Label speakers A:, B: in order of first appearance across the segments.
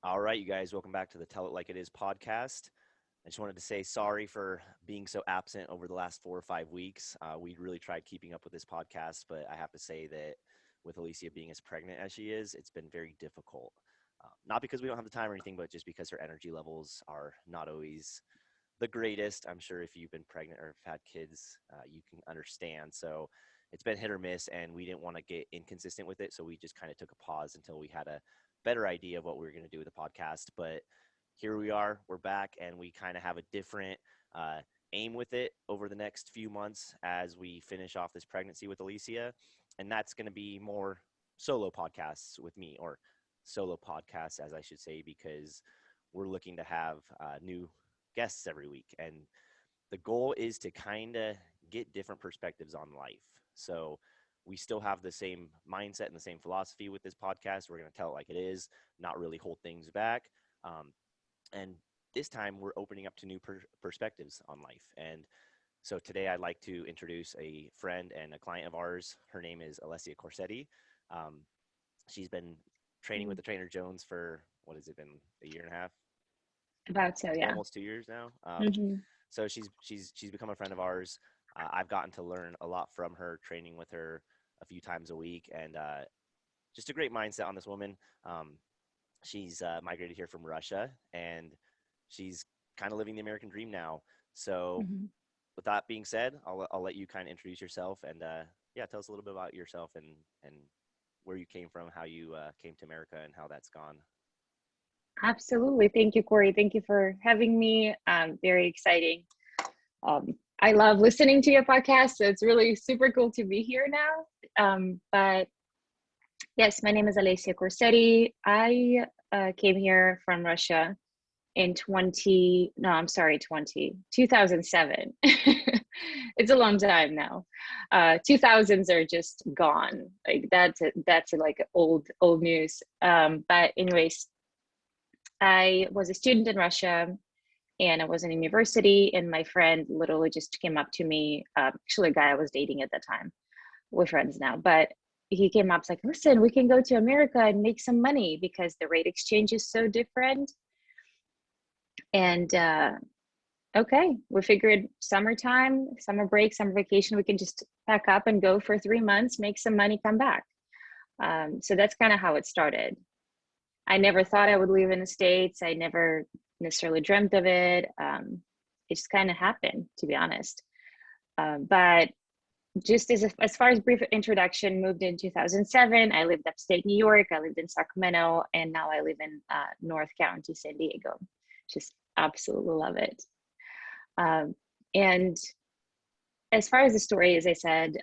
A: All right, you guys, welcome back to the Tell It Like It Is podcast. I just wanted to say sorry for being so absent over the last 4 or 5 weeks. We really tried keeping up with this podcast, but I have to say that with Alessia being as pregnant as she is, it's been very difficult. Not because we don't have the time or anything, but just because her energy levels are not always the greatest. I'm sure if you've been pregnant or have had kids, you can understand. So it's been hit or miss, and we didn't want to get inconsistent with it. So we just kind of took a pause until we had a better idea of what we were going to do with the podcast. But here we are, we're back, and we kind of have a different aim with it over the next few months as we finish off this pregnancy with Alessia. And that's going to be more solo podcasts with me, or solo podcasts, as I should say, because we're looking to have new guests every week. And the goal is to kind of get different perspectives on life. So we still have the same mindset and the same philosophy with this podcast. We're going to tell it like it is, not really hold things back. And this time we're opening up to new perspectives on life. And so today I'd like to introduce a friend and a client of ours. Her name is Alessia Corsetti. She's been training with the trainer Jones for, what has it been, a year and a half?
B: About so, yeah.
A: Almost 2 years now.
B: Mm-hmm.
A: So she's become a friend of ours. I've gotten to learn a lot from her, training with her a few times a week, and just a great mindset on this woman. She's migrated here from Russia, and she's kind of living the American dream now. So
B: Mm-hmm.
A: with that being said, I'll let you kind of introduce yourself and yeah, tell us a little bit about yourself and where you came from, how you came to America, and how that's gone.
B: Absolutely. Thank you, Corey. Thank you for having me. Very exciting. I love listening to your podcast, so it's really super cool to be here now. But yes, my name is Alessia Corsetti. I came here from Russia in 2007. It's a long time now. 2000s are just gone. Like that's like old news. But anyways, I was a student in Russia and I was in university, and my friend literally just came up to me. Actually, a guy I was dating at the time. We're friends now, but he came up, like, listen, we can go to America and make some money because the rate exchange is so different. And okay, we figured summertime, summer break, summer vacation, we can just pack up and go for 3 months, make some money, come back. So that's kind of how it started. I never thought I would live in the States. I never necessarily dreamt of it. It just kind of happened, to be honest. But just as far as brief introduction, moved in 2007. I lived upstate New York. I lived in Sacramento, and now I live in North County, San Diego. Just absolutely love it. And as far as the story, as I said,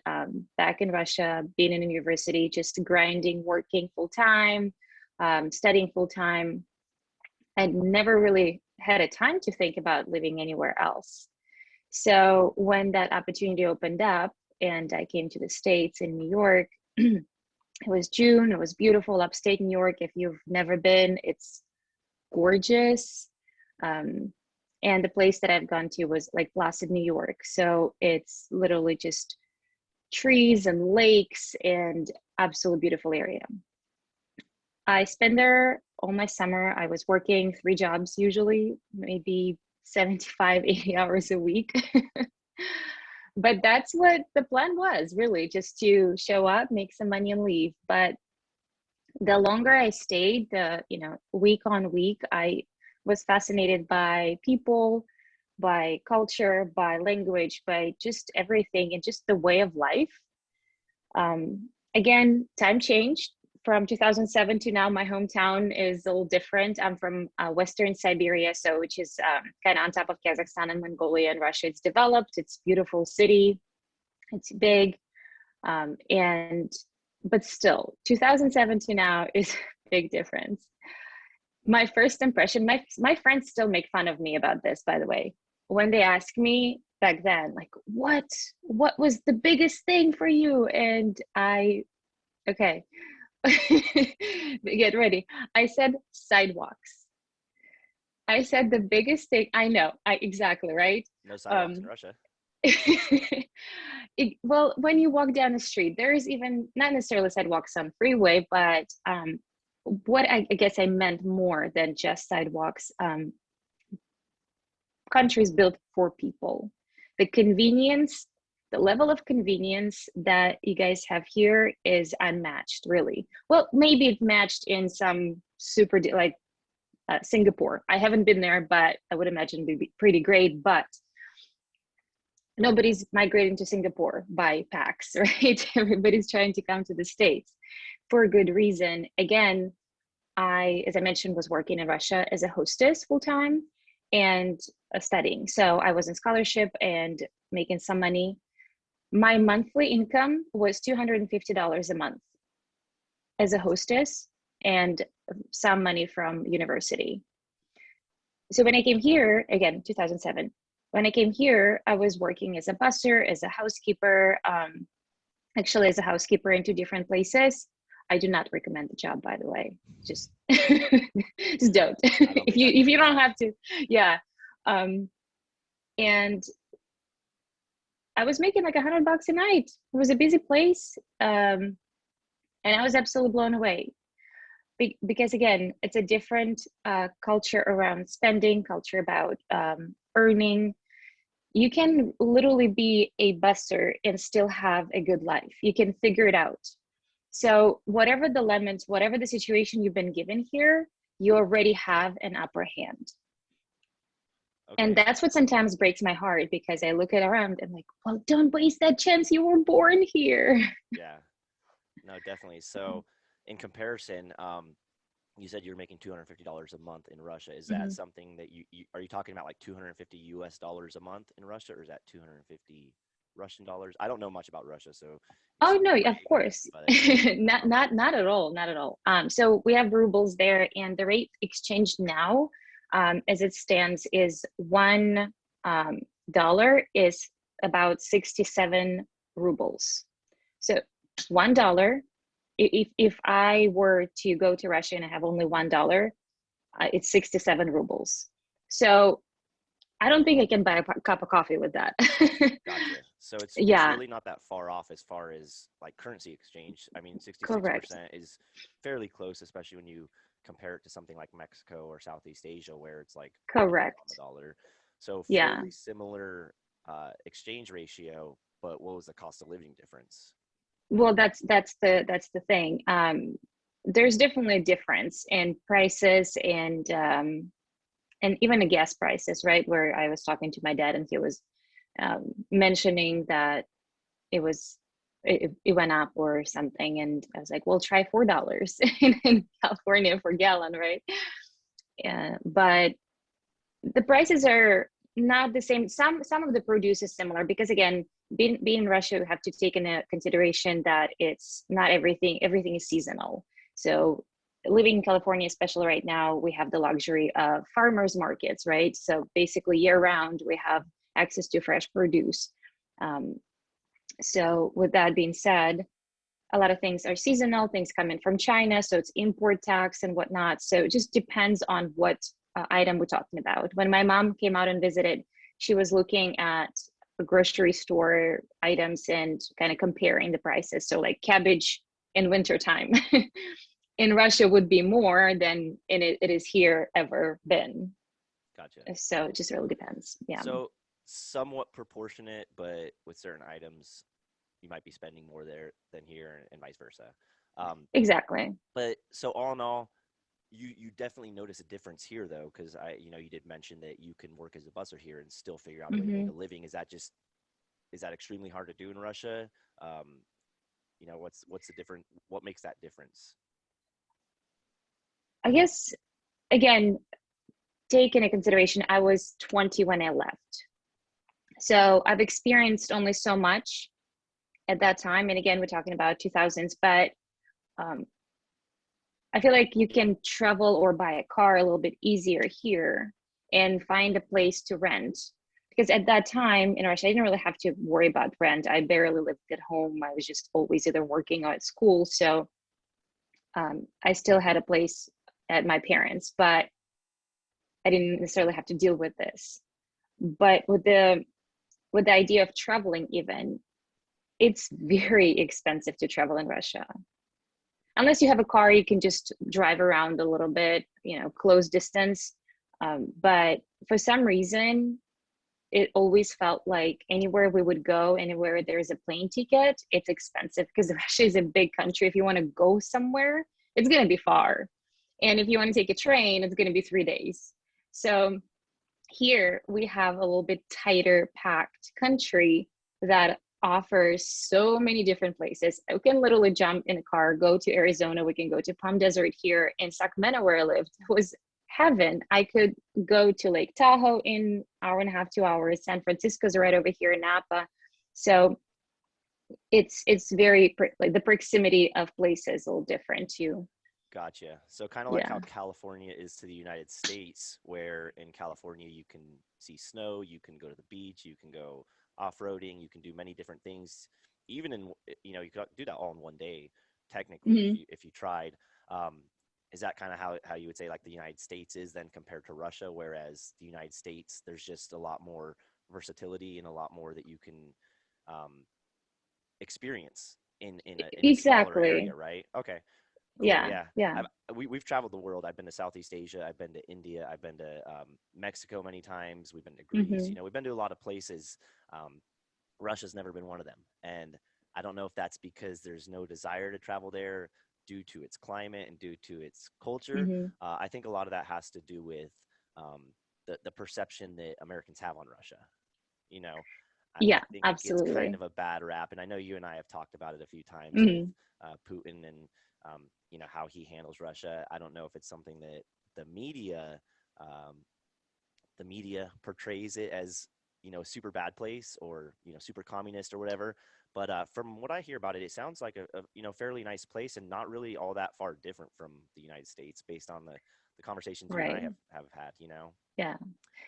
B: back in Russia, being in a university, just grinding, working full time, studying full time. I never really had a time to think about living anywhere else. So when that opportunity opened up and I came to the States in New York, it was June, it was beautiful, upstate New York. If you've never been, it's gorgeous. And the place that I've gone to was like Placid, New York. So it's literally just trees and lakes and absolutely beautiful area. I spent there all my summer. I was working 3 jobs, usually maybe 75, 80 hours a week. But that's what the plan was, really, just to show up, make some money and leave. But the longer I stayed, week on week, I was fascinated by people, by culture, by language, by just everything and just the way of life. Again, time changed. From 2007 to now, my hometown is a little different. I'm from Western Siberia, which is kind of on top of Kazakhstan and Mongolia and Russia. It's developed, it's a beautiful city, it's big. But still, 2007 to now is a big difference. My first impression, my friends still make fun of me about this, by the way. When they ask me back then, like, what was the biggest thing for you? And okay. Get ready. I said sidewalks. I said the biggest thing. I know. Exactly, right?
A: No sidewalks in Russia.
B: Well, when you walk down the street, there is even not necessarily sidewalks on freeway, but what I guess I meant more than just sidewalks. Countries built for people. The convenience, the level of convenience that you guys have here is unmatched, really. Well, maybe it's matched in some super, like Singapore. I haven't been there, but I would imagine it'd be pretty great. But nobody's migrating to Singapore by packs, right? Everybody's trying to come to the States for a good reason. Again, as I mentioned, was working in Russia as a hostess full time and studying. So I was in scholarship and making some money. My monthly income was $250 a month as a hostess and some money from university. So when I came here, again, 2007, when I came here, I was working as a busser, as a housekeeper, actually as a housekeeper in 2 different places. I do not recommend the job, by the way. Just, just don't. If you don't have to, yeah. And I was making like $100 a night. It was a busy place, and I was absolutely blown away. Because again, it's a different culture around spending, culture about earning. You can literally be a busser and still have a good life. You can figure it out. So whatever the lemons, whatever the situation you've been given here, you already have an upper hand. Okay. And that's what sometimes breaks my heart, because I look at around and like, well, don't waste that chance. You were born here.
A: Yeah, no, definitely. So in comparison, you said you're making $250 a month in Russia. Is that something that you are you talking about, like $250 a month in Russia, or is that 250 Russian dollars? I don't know much about Russia, so.
B: Oh no, of course, not at all, not at all. So we have rubles there, and the rate exchanged now, as it stands, is $1 is about 67 rubles. So $1. If I were to go to Russia and I have only $1, it's 67 rubles. So I don't think I can buy a cup of coffee with that.
A: Gotcha. So it's really not that far off as far as like currency exchange. I mean, 66% is fairly close, especially when you compare it to something like Mexico or Southeast Asia, where it's like
B: correct
A: on the dollar. So fairly similar exchange ratio, but what was the cost of living difference?
B: Well, that's the thing. There's definitely a difference in prices and even the gas prices, right? Where I was talking to my dad, and he was mentioning that it went up or something, and I was like, well, try $4 in California per gallon, right? Yeah, but the prices are not the same. Some of the produce is similar, because again, being in Russia, you have to take into consideration that it's not everything is seasonal. So living in California, especially right now, we have the luxury of farmers markets, right? So basically year round, we have access to fresh produce. So with that being said, a lot of things are seasonal, things come in from China, so it's import tax and whatnot. So it just depends on what item we're talking about. When my mom came out and visited, she was looking at grocery store items and kind of comparing the prices. So like cabbage in wintertime in Russia would be more than it is here ever been.
A: Gotcha.
B: So it just really depends. Yeah.
A: So somewhat proportionate, but with certain items, you might be spending more there than here, and vice versa.
B: Exactly.
A: But so all in all, you definitely notice a difference here, though, because you did mention that you can work as a busser here and still figure out a way to make a living. Is that extremely hard to do in Russia? What's the difference? What makes that difference?
B: I guess, again, take into consideration, I was 20 when I left. So I've experienced only so much at that time. And again, we're talking about 2000s, but I feel like you can travel or buy a car a little bit easier here and find a place to rent. Because at that time in Russia, I didn't really have to worry about rent. I barely lived at home. I was just always either working or at school. So I still had a place at my parents', but I didn't necessarily have to deal with this. But with the idea of traveling, even, it's very expensive to travel in Russia. unless you have a car, you can just drive around a little bit, close distance. But for some reason, it always felt like anywhere we would go, anywhere there's a plane ticket, it's expensive because Russia is a big country. If you want to go somewhere, it's going to be far. And if you want to take a train, it's going to be 3 days. So here we have a little bit tighter packed country that offers so many different places. We can literally jump in a car, go to Arizona. We can go to Palm Desert here in Sacramento where I lived. It was heaven. I could go to Lake Tahoe in hour and a half, 2 hours. San Francisco's right over here in Napa. So it's very like the proximity of places a little different too.
A: Gotcha. So kind of like how
B: Yeah.
A: California is to the United States, where in California you can see snow, you can go to the beach, you can go off-roading, you can do many different things. Even in, you could do that all in one day, technically, if
B: Mhm.
A: you tried. Um, is that kind of how you would say like the United States is then compared to Russia, whereas the United States, there's just a lot more versatility and a lot more that you can um, experience in a smaller
B: Exactly.
A: area, right? Okay. Cool.
B: Yeah.
A: Yeah.
B: Yeah.
A: We've traveled the world. I've been to Southeast Asia. I've been to India. I've been to Mexico many times. We've been to Greece.
B: Hmm.
A: We've been to a lot of places. Um, Russia's never been one of them. And I don't know if that's because there's no desire to travel there due to its climate and due to its culture.
B: Hmm.
A: I think a lot of that has to do with um, the perception that Americans have on Russia. You know, I
B: Yeah,
A: think it gets kind
B: absolutely.
A: of a bad rap. And I know you and I have talked about it a few times with
B: Hmm.
A: Putin and how he handles Russia. I don't know if it's something that the media um, the media portrays it as a super bad place or super communist or whatever. But from what I hear about it, it sounds like a fairly nice place and not really all that far different from the United States based on the conversations you and I
B: Right.
A: have had.
B: Yeah.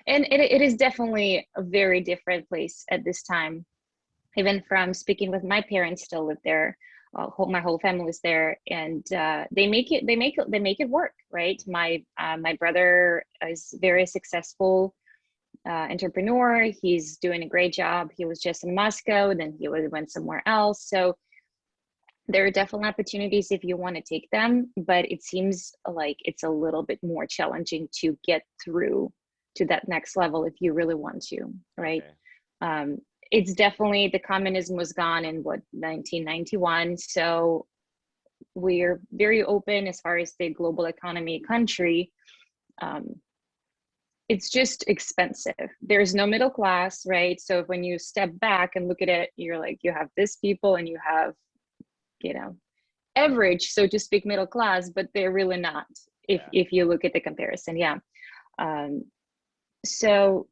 B: And it is definitely a very different place at this time. Even from speaking with my parents, still live there. My whole family is there, and they make it work, right?
A: Mm-hmm.
B: My brother is very successful entrepreneur. He's doing a great job. He was just in Moscow, then he went somewhere else. So there are definitely opportunities if you want to take them, but it seems like it's a little bit more challenging to get through to that next level if you really want to, right?
A: Okay.
B: Um, it's definitely the communism was gone in what 1991, so we're very open as far as the global economy country. Um, it's just expensive. There's no middle class, right? So when you step back and look at it, you're like, you have this people and you have, you know, average, so to speak, middle class, but they're really not if
A: Yeah.
B: if you look at the comparison. Yeah. Um, so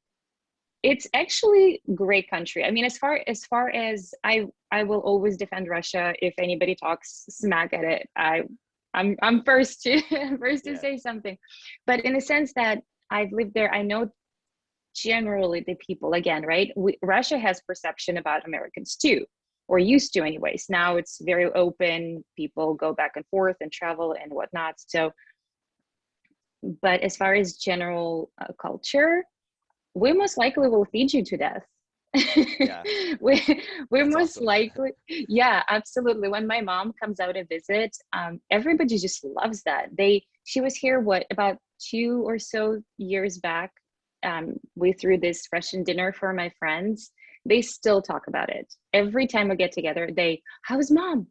B: it's actually great country. I mean, as far as I will always defend Russia if anybody talks smack at it. I'm first to first to
A: Yeah.
B: say something, but in the sense that I've lived there, I know generally the people again, right? Russia has perception about Americans too, or used to anyways. Now it's very open. People go back and forth and travel and whatnot. So, but as far as general culture, we most likely will feed you to death.
A: Yeah.
B: we we're
A: That's
B: most
A: awesome.
B: likely, yeah, absolutely. When my mom comes out to visit, everybody just loves that. She was here what about 2 or so years back. We threw this Russian dinner for my friends. They still talk about it every time we get together. How's mom?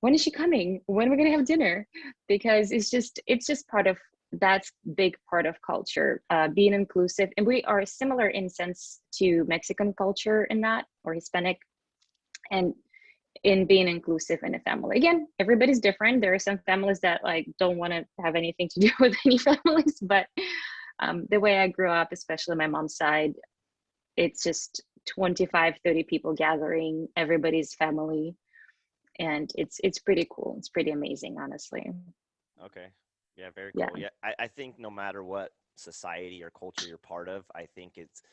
B: When is she coming? When are we gonna have dinner? Because it's just part of that's big part of culture, being inclusive, and we are similar in sense to Mexican culture in that, or Hispanic, and in being inclusive in a family. Again, everybody's different. There are some families that like don't want to have anything to do with any families, but the way I grew up, especially my mom's side, it's just 25, 30 people gathering, everybody's family, and it's pretty cool. It's pretty amazing, honestly.
A: Okay. Yeah, very
B: Yeah.
A: cool. Yeah, I think no matter what society or culture you're part of, I think it's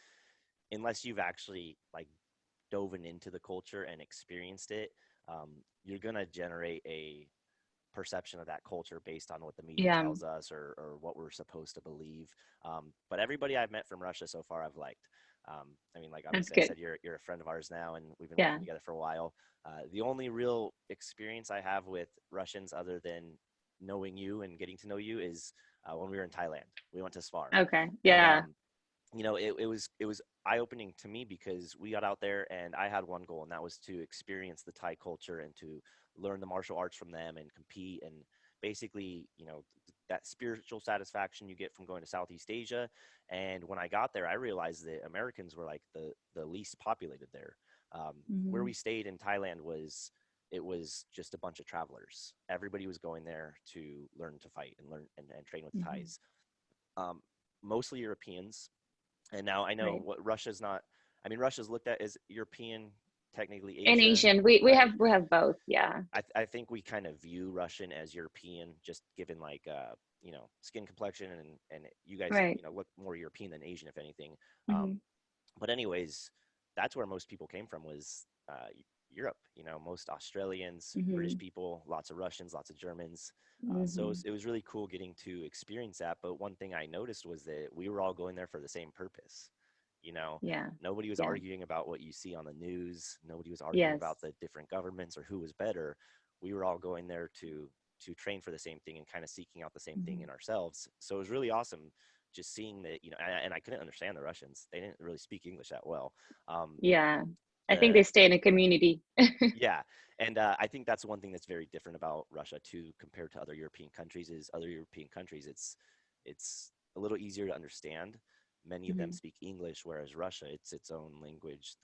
A: unless you've actually like dove into the culture and experienced it, you're gonna generate a perception of that culture based on what the media
B: Yeah.
A: tells us or what we're supposed to believe. But everybody I've met from Russia so far, I've liked. I mean, like
B: That's
A: obviously I
B: good.
A: said you're a friend of ours now, and we've been
B: Yeah.
A: working together for a while. The only real experience I have with Russians, other than knowing you and getting to know you, is when we were in Thailand. We went to Spar,
B: Okay.
A: and
B: Yeah.
A: it was eye opening to me because we got out there and I had one goal, and that was to experience the Thai culture and to learn the martial arts from them and compete and basically, that spiritual satisfaction you get from going to Southeast Asia. And when I got there, I realized that Americans were like the least populated there. Where
B: Hmm.
A: we stayed in Thailand it was just a bunch of travelers. Everybody was going there to learn to fight and learn and train with
B: Hmm.
A: Thais. Um, Mostly Europeans, and now I know
B: Right.
A: what Russia's not. I mean, Russia's looked at as European, technically
B: In
A: Asia,
B: Asian, we
A: right?
B: have both. Yeah.
A: I think we kind of view Russian as European, just given like skin complexion, and you guys
B: Right.
A: look more European than Asian, if anything.
B: Hmm.
A: But anyways, that's where most people came from, was Europe. Most Australians, British
B: Hmm.
A: people, lots of Russians, lots of Germans. So
B: Hmm.
A: it was really cool getting to experience that. But one thing I noticed was that we were all going there for the same purpose. You know,
B: Yeah.
A: Nobody was
B: Yeah.
A: arguing about what you see on the news. Nobody was arguing
B: Yes.
A: about the different governments or who was better. We were all going there to train for the same thing and kind of seeking out the same thing
B: Hmm.
A: in ourselves. So it was really awesome just seeing that, and I couldn't understand the Russians. They didn't really speak English that well. Um,
B: Yeah. I think
A: the
B: they stay in a community.
A: Yeah, and I think that's one thing that's very different about Russia too, compared to other European countries. Is other European countries, it's a little easier to understand. Many of them
B: Hmm.
A: speak English, whereas Russia, it's its own language.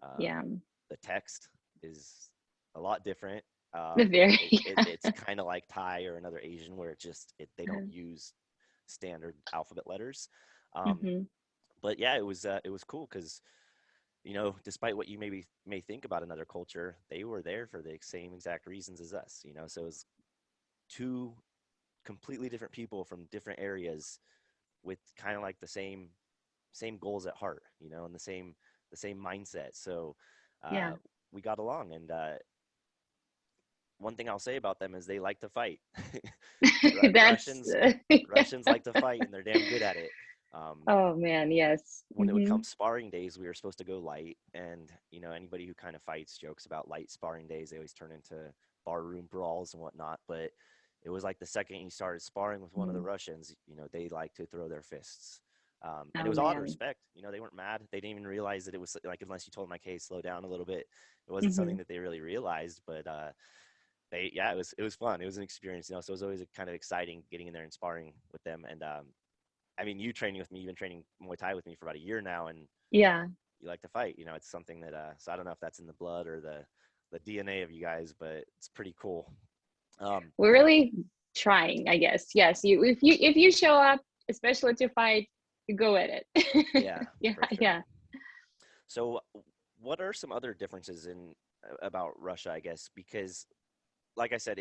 A: Um,
B: Yeah.
A: the text is a lot different.
B: Very.
A: It's kind of like Thai or another Asian, where they don't use standard alphabet letters. Um,
B: Hmm.
A: but yeah, it was cool because despite what you may think about another culture, they were there for the same exact reasons as us. So it's two completely different people from different areas with kind of like the same goals at heart, and the same mindset. So uh,
B: Yeah.
A: we got along, and one thing I'll say about them is they like to fight.
B: That's
A: Russians like to fight, and they're damn good at it. Um,
B: oh man, yes.
A: when it would
B: Hmm.
A: come sparring days, we were supposed to go light, and anybody who kind of fights jokes about light sparring days. They always turn into barroom brawls and whatnot. But it was like the second you started sparring with one of the Russians, they like to throw their fists. And it
B: Oh
A: was all to
B: man.
A: respect. They weren't mad. They didn't even realize that it was like, unless you told them, like, hey, slow down a little bit. It wasn't something
B: Hmm.
A: that they really realized. But it was fun. It was an experience. So it was always kind of exciting getting in there and sparring with them. And I mean, you training with me, you've been training Muay Thai with me for about a year now, and
B: Yeah.
A: you like to fight. It's something that. So I don't know if that's in the blood or the DNA of you guys, but it's pretty cool. Um,
B: We're really trying, I guess. Yes, if you show up, especially to fight, you go at it.
A: yeah,
B: Yeah,
A: for sure.
B: yeah.
A: So, what are some other differences in about Russia? I guess because, like I said,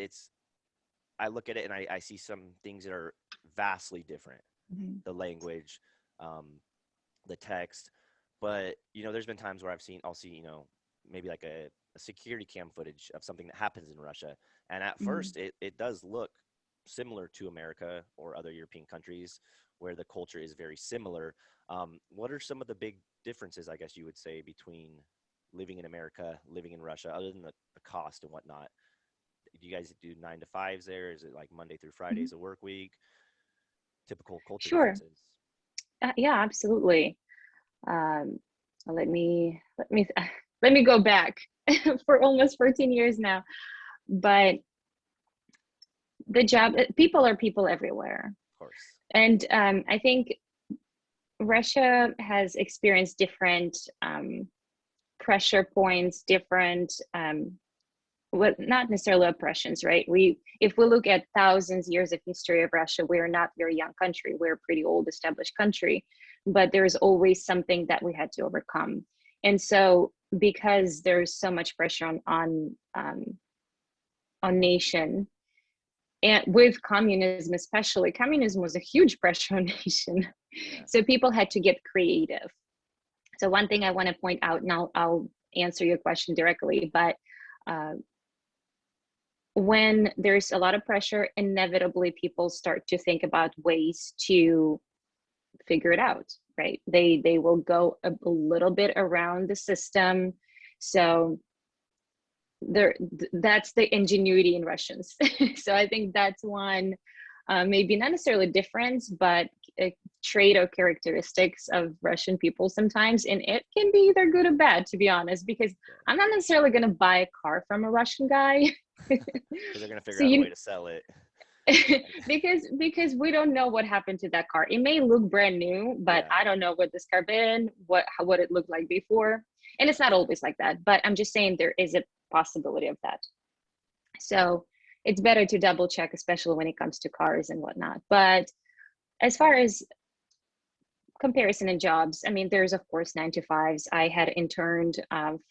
A: I look at it and I see some things that are vastly different.
B: Mhm.
A: The language, um, the text, but there's been times where I'll see maybe like a security cam footage of something that happens in Russia, and at
B: Mhm.
A: first it does look similar to America or other European countries where the culture is very similar. What are some of the big differences, I guess you would say, between living in America, living in Russia, other than the cost and whatnot? Do you guys do 9 to 5s there? Is it like Monday through
B: Mhm.
A: Fridays a work week? Typical culture
B: Sure.
A: differences.
B: Yeah, absolutely. Um, let me let me go back for almost 14 years now. But the job, people are people everywhere,
A: Of course.
B: and I think Russia has experienced different pressure points, different what not necessarily oppressions, right? If we look at thousands years of history of Russia, we're not a very young country. We're a pretty old established country, but there's always something that we had to overcome. And so because there's so much pressure on nation, and with communism especially, communism was a huge pressure on nation.
A: Yeah.
B: So people had to get creative. So one thing I want to point out, and I'll answer your question directly, but uh, when there's a lot of pressure, inevitably people start to think about ways to figure it out, right? They will go a little bit around the system. So there, that's the ingenuity in Russians. So I think that's one, maybe not necessarily difference, but a trait or characteristics of Russian people sometimes, and it can be either good or bad, to be honest, because
A: Yeah.
B: I'm not necessarily going to buy a car from a Russian guy.
A: Because they're gonna figure
B: So
A: out a way
B: you
A: to sell it.
B: because we don't know what happened to that car. It may look brand new, but
A: Yeah.
B: I don't know what this car been, what it looked like before. And
A: Yeah.
B: it's not always like that, but I'm just saying there is a possibility of that. So it's better to double check, especially when it comes to cars and whatnot. But as far as comparison in jobs, I mean, there's of course 9 to 5s. I had interned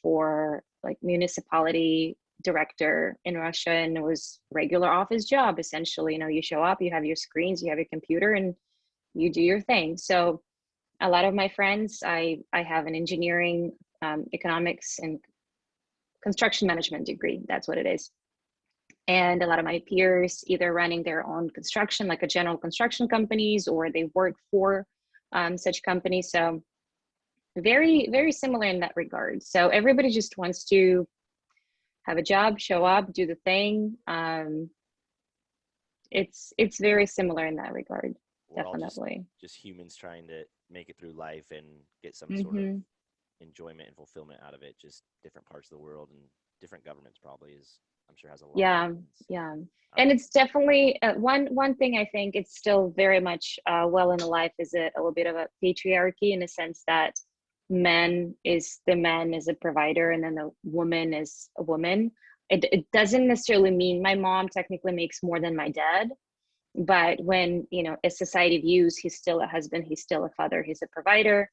B: for like municipality director in Russia, and it was regular office job essentially. You know, you show up, you have your screens, you have your computer, and you do your thing. So a lot of my friends, I have an engineering, economics, and construction management degree. That's what it is. And a lot of my peers either running their own construction, like a general construction companies, or they work for such companies. So very, very similar in that regard. So everybody just wants to have a job, show up, do the thing. It's very similar in that regard,
A: We're all
B: definitely.
A: just humans trying to make it through life and get some sort of
B: Hmm.
A: enjoyment and fulfillment out of it. Just different parts of the world and different governments probably is, I'm sure, has a lot of
B: Yeah,
A: influence.
B: yeah. And
A: Um,
B: it's definitely one thing I think it's still very much well in the life is a little bit of a patriarchy in the sense that the man is a provider and then the woman is a woman. It doesn't necessarily mean my mom technically makes more than my dad, but when as society views, he's still a husband, he's still a father, he's a provider,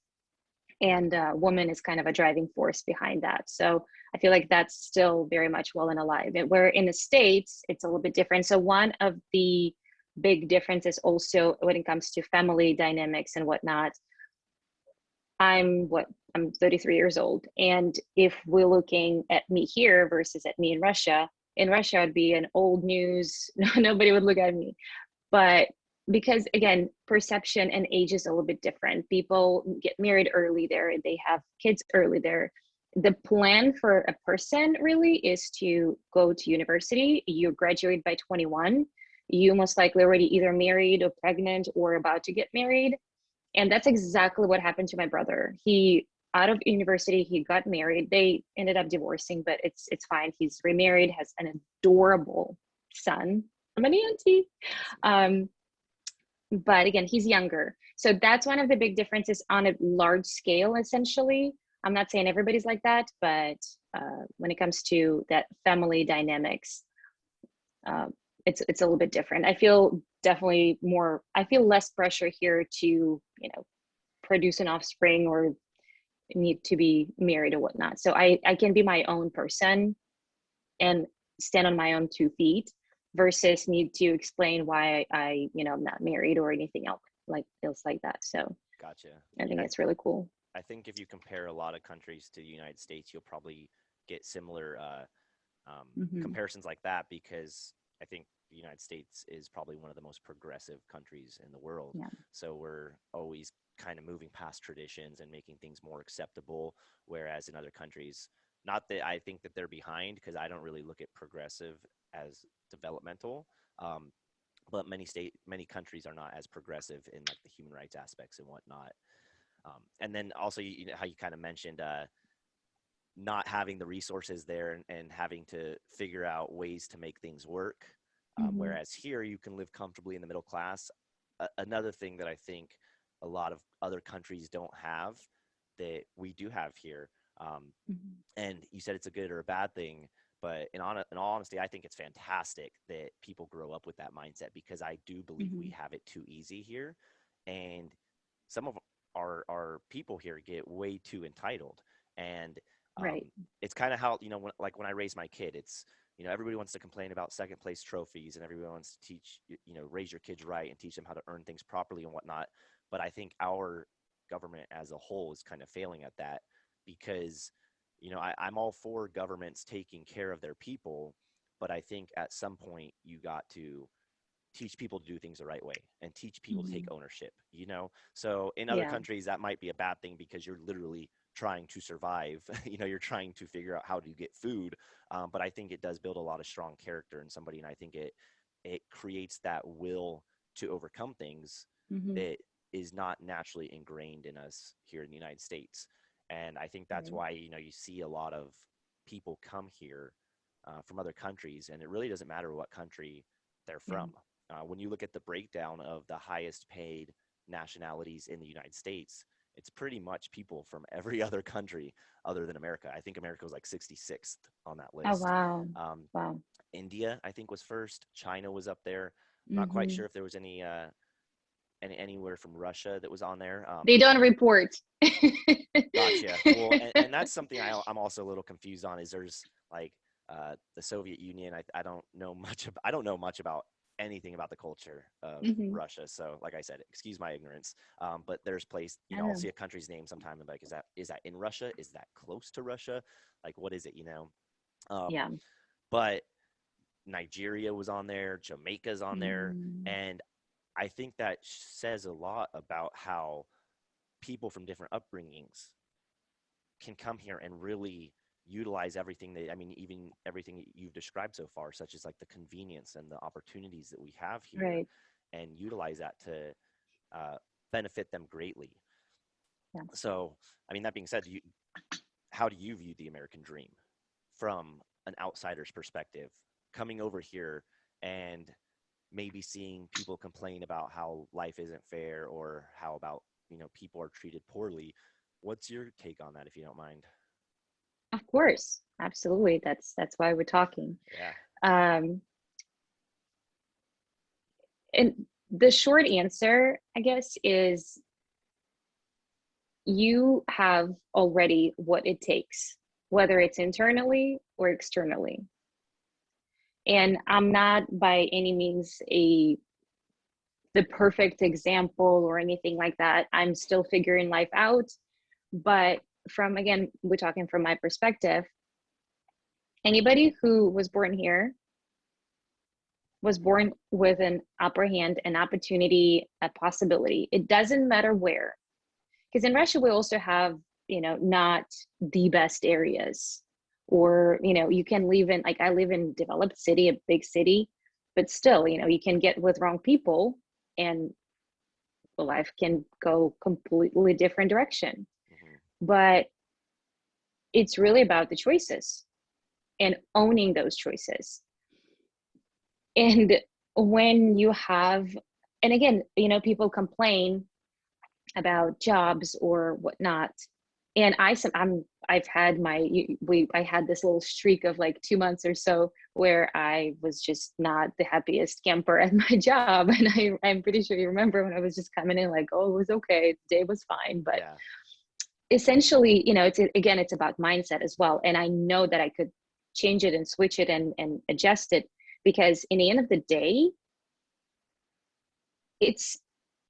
B: and woman is kind of a driving force behind that. So I feel like that's still very much well and alive. And where in the States, it's a little bit different. So one of the big differences also when it comes to family dynamics and whatnot, I'm 33 years old. And if we're looking at me here versus at me in Russia, I'd be an old news. Nobody would look at me. But because again, perception and age is a little bit different. People get married early there, they have kids early there. The plan for a person really is to go to university. You graduate by 21. You most likely already either married or pregnant or about to get married. And that's exactly what happened to my brother. He out of university, he got married. They ended up divorcing, but it's fine. He's remarried, has an adorable son. I'm an auntie.
A: awesome.
B: Um, but again, he's younger. So that's one of the big differences on a large scale, essentially. I'm not saying everybody's like that, but when it comes to that family dynamics, uh, it's a little bit different. I feel definitely more. I feel less pressure here to produce an offspring or need to be married or whatnot. So I can be my own person and stand on my own 2 feet versus need to explain why I'm not married or anything else like that. So
A: Gotcha.
B: I think
A: Yeah,
B: that's really cool.
A: I think if you compare a lot of countries to the United States, you'll probably get similar
B: Hmm.
A: comparisons like that because I think the United States is probably one of the most progressive countries in the world.
B: Yeah.
A: So we're always kind of moving past traditions and making things more acceptable. Whereas in other countries, not that I think that they're behind, because I don't really look at progressive as developmental. Um, but many countries are not as progressive in like the human rights aspects and whatnot. And then also, how you kind of mentioned not having the resources there and having to figure out ways to make things work.
B: Hmm.
A: Whereas here, you can live comfortably in the middle class. Another thing that I think a lot of other countries don't have that we do have here. Um,
B: Hmm.
A: and you said it's a good or a bad thing, but in all honesty, I think it's fantastic that people grow up with that mindset because I do believe we
B: Hmm.
A: have it too easy here. And some of our people here get way too entitled. And
B: Right.
A: it's kind of how, when I raise my kid, it's, everybody wants to complain about second place trophies and everybody wants to teach, raise your kids right and teach them how to earn things properly and whatnot. But I think our government as a whole is kind of failing at that because, I'm all for governments taking care of their people, but I think at some point you got to teach people to do things the right way and teach people to take
B: Mhm.
A: ownership, you know? So in other
B: Yeah.
A: countries, that might be a bad thing because you're literally trying to survive. You know, you're trying to figure out how to get food. But I think it does build a lot of strong character in somebody. And I think it creates that will to overcome things
B: Hmm.
A: that is not naturally ingrained in us here in the United States. And I think that's
B: Right.
A: why, you know, you see a lot of people come here from other countries, and it really doesn't matter what country they're
B: Yeah.
A: from. When you look at the breakdown of the highest paid nationalities in the United States, it's pretty much people from every other country other than America. I think America was like 66th on that
B: Oh,
A: list.
B: wow.
A: Um,
B: Wow.
A: India, I think, was first. China was up there. I'm not quite
B: Hmm.
A: sure if there was anywhere from Russia that was on there.
B: They don't report.
A: Gotcha. Well, and that's something I'm also a little confused on. Is there's like the Soviet Union? I don't know much. I don't know much about anything about the culture of
B: Hmm.
A: Russia. So, like I said, excuse my ignorance. But there's place. You
B: I
A: know,
B: don't
A: I'll
B: know.
A: see a country's name sometime and like, is that in Russia? Is that close to Russia? Like, what is it? You know. Um,
B: Yeah.
A: but Nigeria was on there. Jamaica's on there,
B: Mm.
A: and I think that says a lot about how people from different upbringings can come here and really utilize everything that, I mean, even everything you've described so far, such as like the convenience and the opportunities that we have here,
B: Right.
A: and utilize that to uh, benefit them greatly.
B: Yeah.
A: So, I mean, that being said, how do you view the American dream from an outsider's perspective, coming over here and maybe seeing people complain about how life isn't fair or how about, you know, people are treated poorly? What's your take on that, if you don't mind?
B: Of course. Absolutely. That's why we're talking.
A: Yeah.
B: Um, and the short answer, I guess, is you have already what it takes, whether it's internally or externally. And I'm not by any means a the perfect example or anything like that. I'm still figuring life out. But from again, we're talking from my perspective, anybody who was born here was born with an upper hand, an opportunity, a possibility. It doesn't matter where. Because in Russia, we also have, not the best areas. Or, you can live in, like, I live in a developed city, a big city, but still, you can get with wrong people and life can go completely different direction.
A: Hmm.
B: But it's really about the choices and owning those choices. And when you have, and again, people complain about jobs or whatnot. And I've had I had this little streak of like 2 months or so where I was just not the happiest camper at my job. And I'm pretty sure you remember when I was just coming in like, oh, it was okay, the day was fine. But
A: Yeah.
B: essentially, it's about mindset as well. And I know that I could change it and switch it and adjust it, because in the end of the day, it's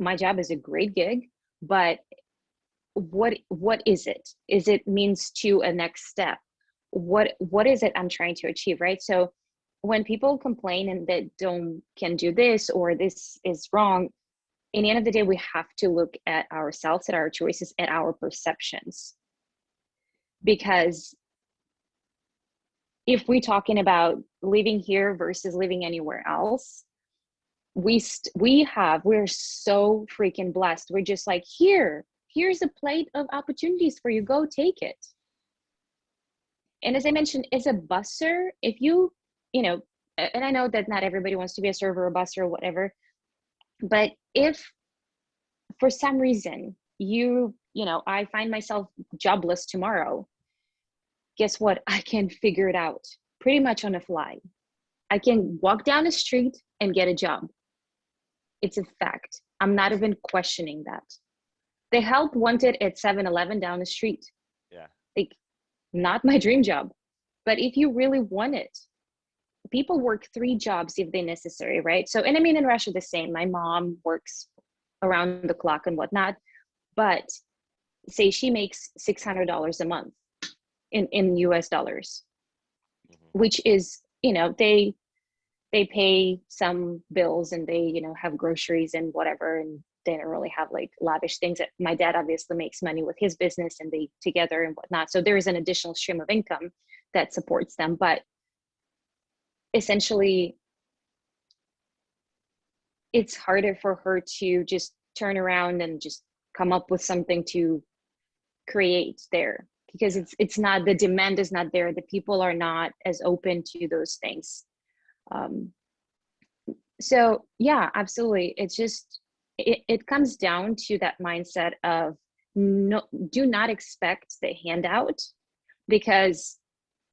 B: my job is a great gig, but what is it? Is it means to a next step? What is it I'm trying to achieve, right? So when people complain and that don't can do this or this is wrong, in the end of the day, we have to look at ourselves, at our choices, at our perceptions. Because if we're talking about living here versus living anywhere else, we're so freaking blessed. We're just like, here's a plate of opportunities for you, go take it. And as I mentioned, as a busser, if you know and I know that not everybody wants to be a server or busser or whatever, but if for some reason I find myself jobless tomorrow, guess what? I can figure it out pretty much on the fly. I can walk down the street and get a job. It's a fact. I'm not even questioning that. The help wanted at 7-Eleven down the street.
A: Yeah.
B: Like, not my dream job. But if you really want it, people work 3 jobs if they're necessary, right? So, and I mean, in Russia, the same. My mom works around the clock and whatnot. But say she makes $600 a month in US dollars,
A: Hmm.
B: which is, they pay some bills and they, have groceries and whatever, and they don't really have like lavish things. My dad obviously makes money with his business and they together and whatnot. So there is an additional stream of income that supports them. But essentially, it's harder for her to just turn around and just come up with something to create there, because it's not, the demand is not there. The people are not as open to those things. So yeah, absolutely. It's just, it comes down to that mindset of, no, do not expect the handout, because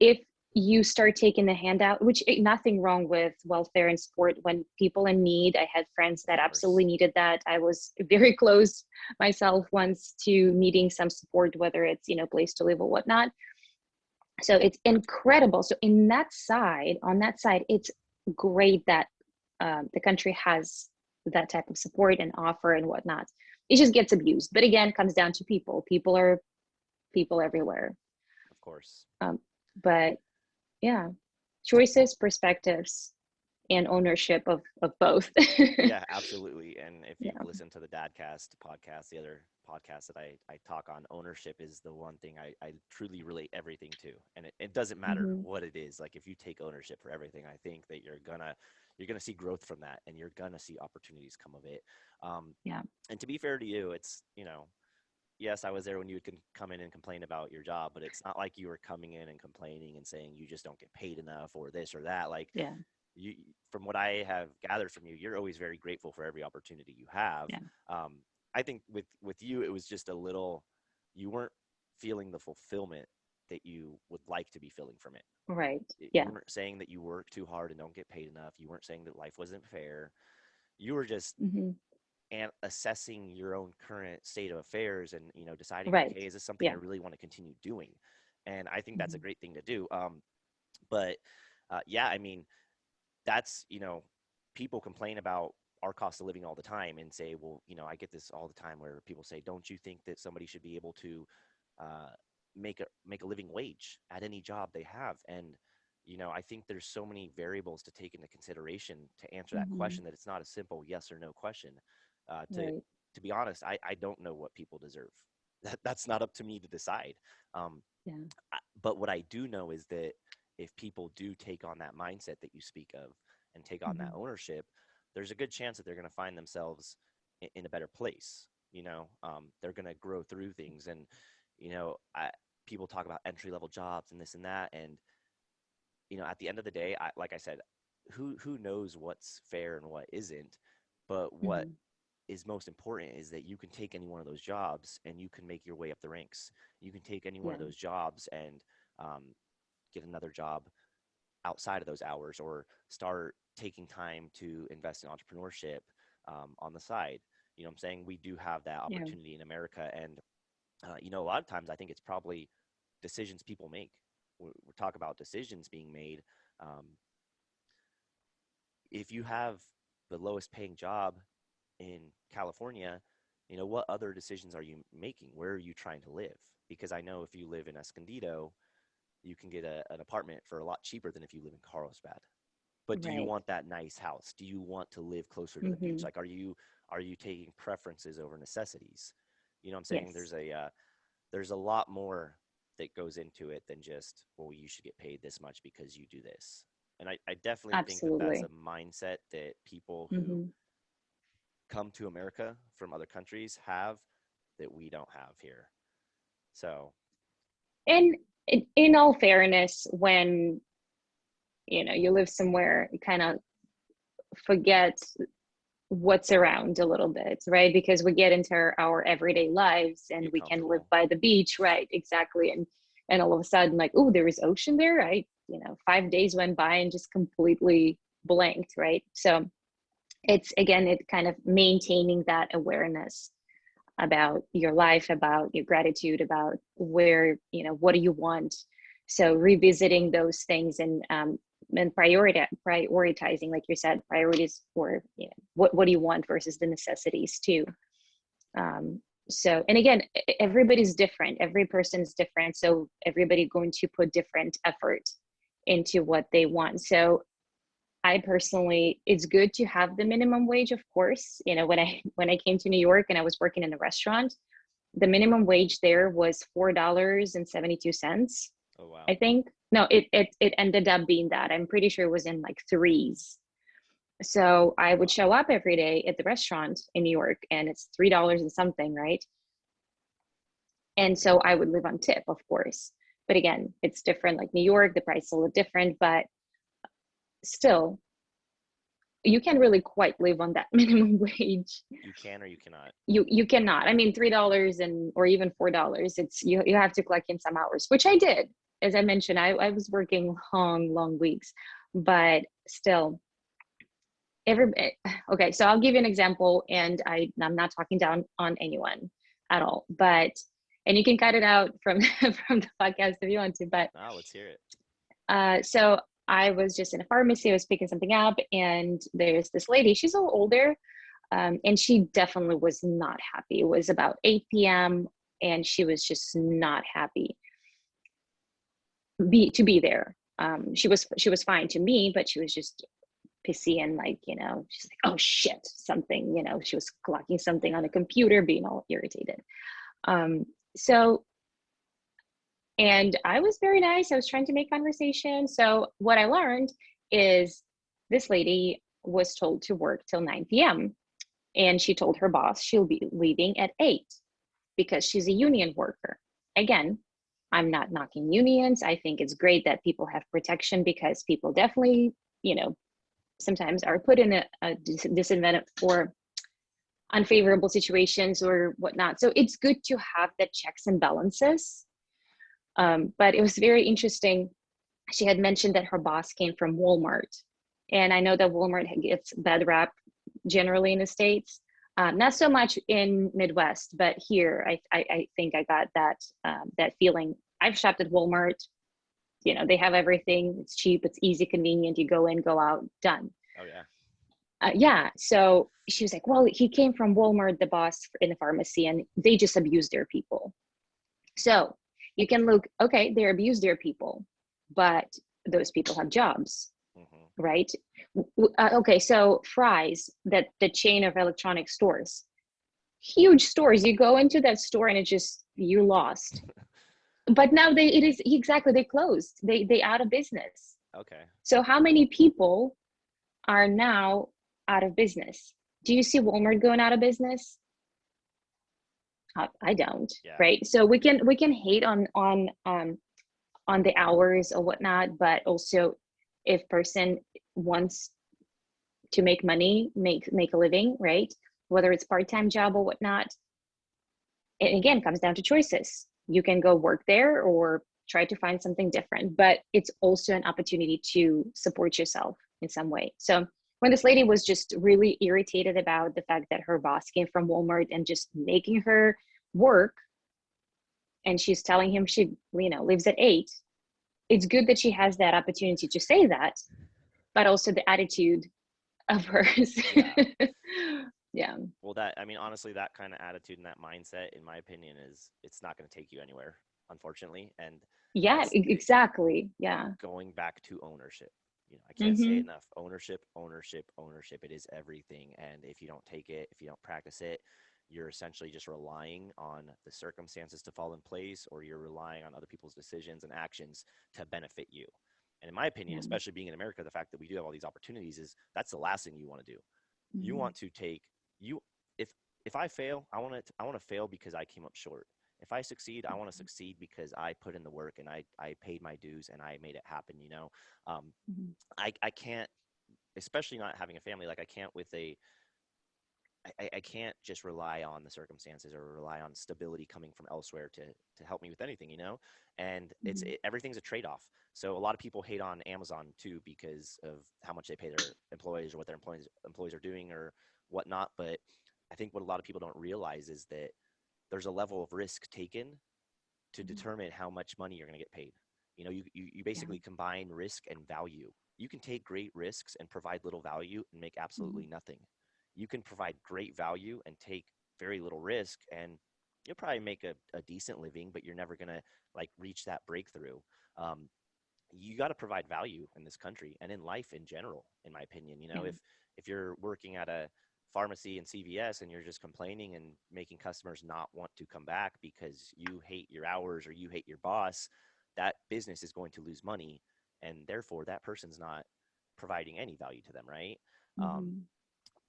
B: if you start taking the handout, which nothing wrong with welfare and support when people in need. I had friends that absolutely needed that. I was very close myself once to needing some support, whether it's, place to live or whatnot. So it's incredible. So on that side, it's great that the country has that type of support and offer and whatnot. It just gets abused. But again, it comes down to people. People are people everywhere.
A: Of course.
B: But yeah, choices, perspectives, and ownership of both.
A: Yeah, absolutely. And if you've
B: Yeah.
A: listened to the Dadcast podcast, the other podcast that I talk on, ownership is the one thing I truly relate everything to. And it doesn't matter
B: Mm-hmm.
A: what it is. Like if you take ownership for everything, I think that you're gonna see growth from that, and you're gonna see opportunities come of it.
B: Yeah.
A: And to be fair to you, it's, yes, I was there when you would come in and complain about your job, but it's not like you were coming in and complaining and saying you just don't get paid enough or this or that. Like
B: Yeah.
A: you, from what I have gathered from you, you're always very grateful for every opportunity you have.
B: Yeah.
A: Um, I think with you, it was just a little, you weren't feeling the fulfillment that you would like to be feeling from it.
B: Right.
A: You
B: Yeah.
A: weren't saying that you work too hard and don't get paid enough. You weren't saying that life wasn't fair. You were just
B: Mm-hmm.
A: and assessing your own current state of affairs and deciding,
B: Right.
A: okay, is this something I
B: Yeah.
A: really want to continue doing? And I think that's a
B: Mm-hmm.
A: great thing to do. But yeah, I mean, that's people complain about our cost of living all the time and say, well, I get this all the time where people say, don't you think that somebody should be able to uh, make a living wage at any job they have? And I think there's so many variables to take into consideration to answer that
B: Mm-hmm.
A: question, that it's not a simple yes or no question. To
B: Right.
A: be honest, I don't know what people deserve. That's not up to me to decide. Um,
B: Yeah.
A: but what I do know is that if people do take on that mindset that you speak of and take on that
B: Mm-hmm.
A: ownership, there's a good chance that they're going to find themselves in a better place. They're going to grow through things. And, people talk about entry level jobs and this and that. And, at the end of the day, like I said, who knows what's fair and what isn't, but what
B: Mm-hmm.
A: is most important is that you can take any one of those jobs and you can make your way up the ranks. You can take any one of
B: Yeah.
A: those jobs and get another job outside of those hours, or start taking time to invest in entrepreneurship on the side. I'm saying we do have that
B: Yeah.
A: opportunity in America. And, a lot of times I think it's probably decisions people make. We're talking about decisions being made. Um, if you have the lowest paying job in California, what other decisions are you making? Where are you trying to live? Because I know if you live in Escondido, you can get an apartment for a lot cheaper than if you live in Carlsbad. But do you
B: Right.
A: want that nice house? Do you want to live closer to the beach?
B: Mm-hmm.
A: Like, are you taking preferences over necessities? What I'm saying?
B: Yes.
A: There's a lot more that goes into it than just, well, you should get paid this much because you do this. And I definitely think that that's a
B: Absolutely.
A: mindset that people who
B: Mm-hmm.
A: come to America from other countries have, that we don't have here. So,
B: And in all fairness, when you live somewhere, you kind of forget what's around a little bit, right? Because we get into our everyday lives and
A: get
B: we can live
A: comfortable.
B: by the beach, right? Exactly. And all of a sudden, like, oh, there is ocean there. 5 days went by and just completely blanked, right? So it's, again, it kind of maintaining that awareness about your life, about your gratitude, about where, what do you want? So revisiting those things and prioritizing, like you said, priorities for, what do you want versus the necessities too. So, and again, everybody's different. Every person is different. So everybody going to put different effort into what they want. So I personally, it's good to have the minimum wage, of course. You know, when I came to New York and I was working in a restaurant, the minimum wage there was $4.72.
A: Oh wow.
B: I think. No, it ended up being that. I'm pretty sure it was in like threes. So I would show up every day at the restaurant in New York and it's $3 and something, right? And so I would live on tip, of course. But again, it's different. Like New York, the price is a little different, but still, you can really quite live on that minimum wage.
A: You can or you cannot.
B: You cannot. I mean, $3 and or even $4. It's you have to collect in some hours, which I did. As I mentioned, I was working long weeks, but still, every okay. So I'll give you an example, and I'm not talking down on anyone at all, but and you can cut it out from from the podcast if you want to, but
A: Ah, let's hear it.
B: so I was just in a pharmacy. I was picking something up, and there's this lady. She's a little older, and she definitely was not happy. It was about 8 p.m., and she was just not happy to be there. She was fine to me, but she was just pissy and like, she's like, oh shit, something. She was clocking something on a computer, being all irritated. So And I was very nice. I was trying to make conversation. So what I learned is this lady was told to work till 9 p.m. And she told her boss she'll be leaving at 8 because she's a union worker. Again, I'm not knocking unions. I think it's great that people have protection because people definitely, sometimes are put in a disadvantage or unfavorable situations or whatnot. So it's good to have the checks and balances. But it was very interesting. She had mentioned that her boss came from Walmart. And I know that Walmart gets bad rap generally in the States. Not so much in Midwest, but here I think I got that feeling. I've shopped at Walmart. They have everything. It's cheap, it's easy, convenient. You go in, go out, done.
A: Oh yeah.
B: Yeah. So she was like, well, he came from Walmart, the boss in the pharmacy, and they just abuse their people. So you can look, okay, they abuse their people, but those people have jobs,
A: Hmm.
B: right? Okay, so Fry's, that the chain of electronic stores, huge stores. You go into that store and it just you're lost. But now it is exactly, they closed. They out of business.
A: Okay.
B: So how many people are now out of business? Do you see Walmart going out of business? I don't,
A: Yeah.
B: right? So we can hate on the hours or whatnot, but also if person wants to make money, make a living, right? Whether it's part-time job or whatnot, it again comes down to choices. You can go work there or try to find something different, but it's also an opportunity to support yourself in some way. So when this lady was just really irritated about the fact that her boss came from Walmart and just making her work, and she's telling him she leaves at 8, it's good that she has that opportunity to say that, but also the attitude of hers.
A: Yeah.
B: Yeah.
A: Well, that, I mean, honestly, that kind of attitude and that mindset, in my opinion, it's not going to take you anywhere, unfortunately. And
B: Yeah,
A: that's
B: exactly. Yeah.
A: going back to ownership. I can't say
B: Mm-hmm.
A: enough. Ownership, ownership, ownership. It is everything. And if you don't take it, if you don't practice it, you're essentially just relying on the circumstances to fall in place, or you're relying on other people's decisions and actions to benefit you. And in my opinion,
B: Yeah.
A: especially being in America, the fact that we do have all these opportunities is that's the last thing you want to do. You
B: Mm-hmm.
A: want to take you if if I fail, I want to fail because I came up short. If I succeed, I want to succeed because I put in the work and I paid my dues and I made it happen. Um,
B: Mm-hmm.
A: I can't, especially not having a family. Like I can't with a I can't just rely on the circumstances or rely on stability coming from elsewhere to help me with anything. And
B: Mm-hmm.
A: everything's a trade-off. So a lot of people hate on Amazon too because of how much they pay their employees or what their employees are doing or whatnot. But I think what a lot of people don't realize is that there's a level of risk taken to
B: Mm-hmm.
A: determine how much money you're going to get paid. You
B: Yeah.
A: basically combine risk and value. You can take great risks and provide little value and make
B: Mm-hmm.
A: absolutely nothing. You can provide great value and take very little risk, and you'll probably make a decent living, but you're never going to like reach that breakthrough. Um, you got to provide value in this country and in life in general, in my opinion. You know,
B: Yeah.
A: if you're working at a pharmacy and CVS and you're just complaining and making customers not want to come back because you hate your hours or you hate your boss, that business is going to lose money, and therefore that person's not providing any value to them, right? Um,
B: Hmm.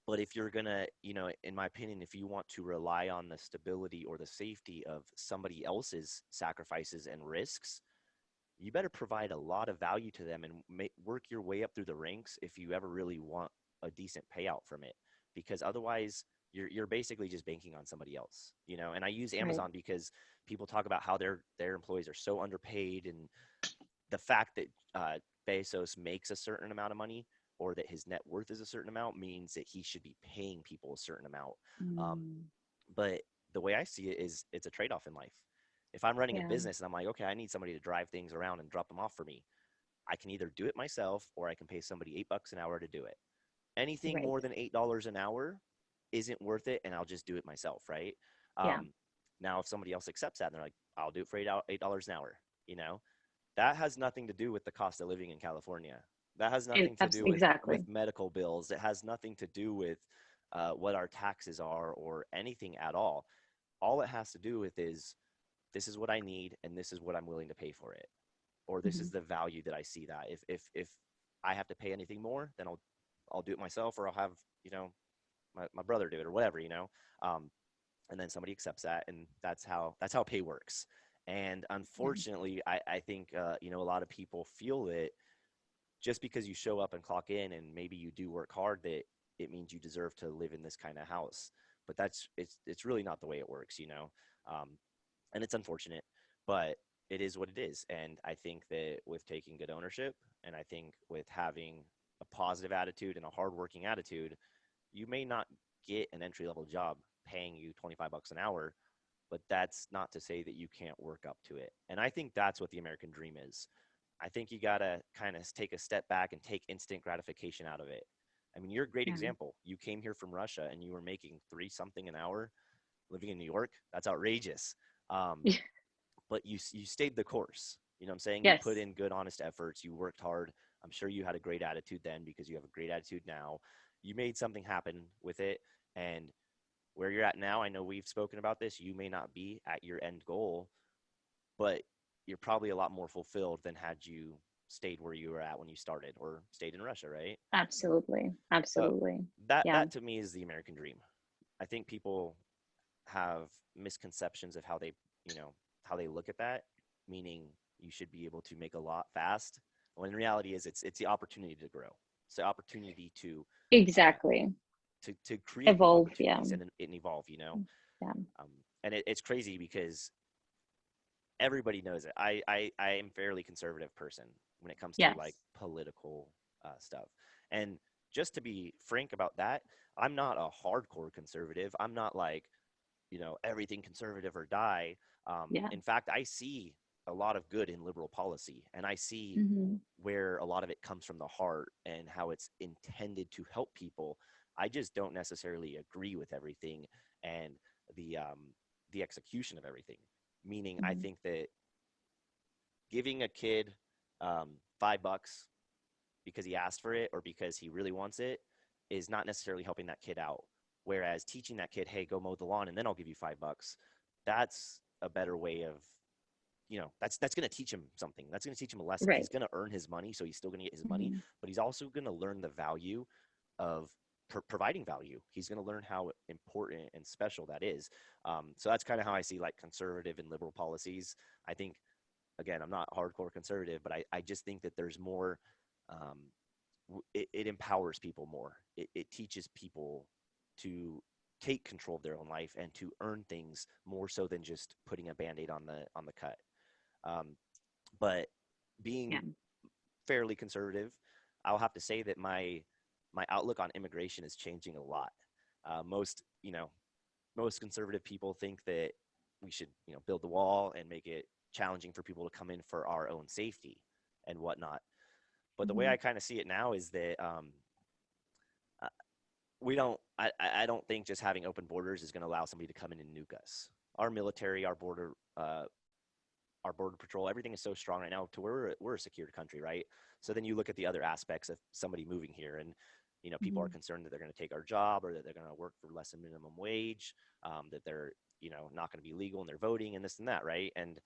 A: but if you're gonna, in my opinion, if you want to rely on the stability or the safety of somebody else's sacrifices and risks, you better provide a lot of value to them and work your way up through the ranks if you ever really want a decent payout from it. Because otherwise, you're basically just banking on somebody else, And I use
B: Right.
A: Amazon because people talk about how their employees are so underpaid, and the fact that Bezos makes a certain amount of money or that his net worth is a certain amount means that he should be paying people a certain amount. Um,
B: Mm.
A: but the way I see it is it's a trade off in life. If I'm running a
B: Yeah.
A: business and I'm like, okay, I need somebody to drive things around and drop them off for me, I can either do it myself or I can pay somebody $8 an hour to do it. Anything
B: Right.
A: more than $8 an hour isn't worth it, and I'll just do it myself, right?
B: Yeah.
A: Um, Now, if somebody else accepts that and they're like, I'll do it for $8 an hour, you know, that has nothing to do with the cost of living in California. That has nothing to do
B: Exactly.
A: with medical bills. It has nothing to do with what our taxes are or anything at all. All it has to do with is this is what I need and this is what I'm willing to pay for it, or this
B: Hmm.
A: is the value that I see that. If I have to pay anything more, then I'll do it myself, or I'll have my brother do it or whatever. Um, and then somebody accepts that, and that's how pay works. And
B: Yeah.
A: unfortunately, I think a lot of people feel that just because you show up and clock in and maybe you do work hard, that it means you deserve to live in this kind of house. But it's really not the way it works. um, and it's unfortunate, but it is what it is. And I think that with taking good ownership, and I think with having a positive attitude and a hardworking attitude, you may not get an entry level job paying you $25 an hour, but that's not to say that you can't work up to it. And I think that's what the American dream is. I think you got to kind of take a step back and take instant gratification out of it. I mean, you're a great
B: Yeah.
A: example. You came here from Russia and you were making three something an hour living in New York. That's outrageous. Um, but you stayed the course. You know what I'm saying? You put
B: Yes.
A: in good, honest efforts. You worked hard. I'm sure you had a great attitude then because you have a great attitude now. You made something happen with it. And where you're at now, I know we've spoken about this. You may not be at your end goal, but you're probably a lot more fulfilled than had you stayed where you were at when you started or stayed in Russia, right?
B: Absolutely.
A: So
B: Absolutely.
A: that
B: Yeah.
A: that to me is the American dream. I think people have misconceptions of how they look at that, meaning you should be able to make a lot fast. When in reality is it's the opportunity to grow. It's the opportunity uh,
B: Exactly.
A: to create new
B: Evolve. Yeah.
A: opportunities and evolve.
B: Yeah.
A: Um, and it's crazy because everybody knows it. I am fairly conservative person when it comes to like
B: Yes.
A: political stuff. And just to be frank about that, I'm not a hardcore conservative. I'm not like, everything conservative or die.
B: Yeah.
A: In fact, I see a lot of good in liberal policy, and I see
B: Hmm.
A: where a lot of it comes from the heart and how it's intended to help people. I just don't necessarily agree with everything and the um, the execution of everything. Meaning, I
B: Hmm.
A: think that giving a kid $5 because he asked for it or because he really wants it is not necessarily helping that kid out. Whereas teaching that kid, hey, go mow the lawn and then I'll give you $5, that's a better way of, that's going to teach him something. That's going to teach him a lesson.
B: Right.
A: He's going to earn his money, so he's still going to get his money,
B: Hmm.
A: but he's also going to learn the value of providing value. He's going to learn how important and special that is. So that's kind of how I see like conservative and liberal policies. I think, again, I'm not hardcore conservative, but I just think that there's more. Um, it empowers people more. It teaches people to take control of their own life and to earn things more so than just putting a band-aid on the cut. Um, but
B: Yeah.
A: being fairly conservative, I'll have to say that my outlook on immigration is changing a lot. Most conservative people think that we should build the wall and make it challenging for people to come in for our own safety and whatnot. But the way
B: Hmm.
A: I kind of see it now is that uh, we don't. I don't think just having open borders is going to allow somebody to come in and nuke us. Our military, our our border patrol, everything is so strong right now to where we're a secure country, right? So then you look at the other aspects of somebody moving here, and people are
B: Mhm.
A: concerned that they're going to take our job, or that they're going to work for less than minimum wage, that they're not going to be legal in their voting and this and that, right? And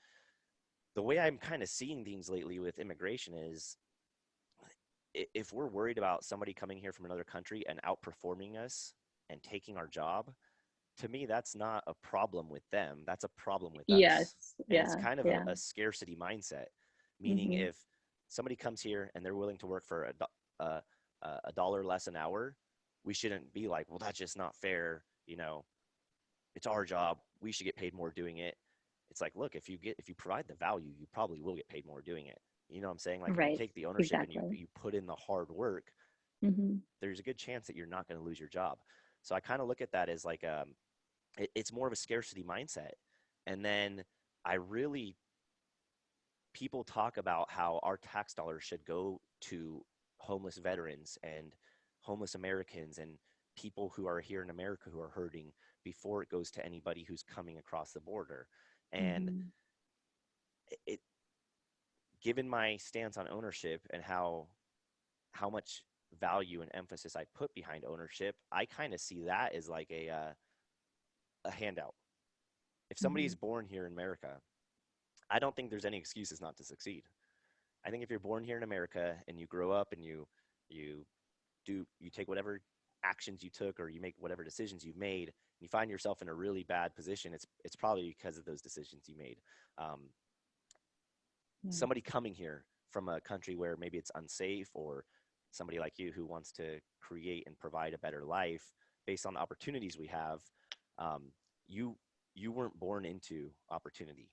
A: the way I'm kind of seeing things lately with immigration is, if we're worried about somebody coming here from another country and outperforming us and taking our job, to me, that's not a problem with them. That's a problem with us.
B: Yes.
A: And it's
B: Yeah.
A: kind of
B: Yeah.
A: a scarcity mindset, meaning
B: Hmm.
A: if somebody comes here and they're willing to work for a, a dollar less an hour, we shouldn't be like, well, that's just not fair. It's our job. We should get paid more doing it. It's like, look, if you provide the value, you probably will get paid more doing it. You know what I'm saying? Like, if you
B: Right.
A: take the ownership and
B: Exactly.
A: you put in the hard work,
B: Hmm.
A: there's a good chance that you're not going to lose your job. So I kind of look at that as like, it's more of a scarcity mindset. And then I really, people talk about how our tax dollars should go to homeless veterans and homeless Americans and people who are here in America who are hurting, before it goes to anybody who's coming across the border. And
B: Hmm.
A: it, given my stance on ownership and how much value and emphasis I put behind ownership, I kind of see that as like a handout. If somebody
B: Hmm.
A: is born here in America, I don't think there's any excuses not to succeed. I think if you're born here in America and you grow up and you you take whatever actions you took, or you make whatever decisions you've made, and you find yourself in a really bad position, it's probably because of those decisions you made. Um,
B: Yeah.
A: Somebody coming here from a country where maybe it's unsafe, or somebody like you who wants to create and provide a better life based on the opportunities we have, um, you you weren't born into opportunity.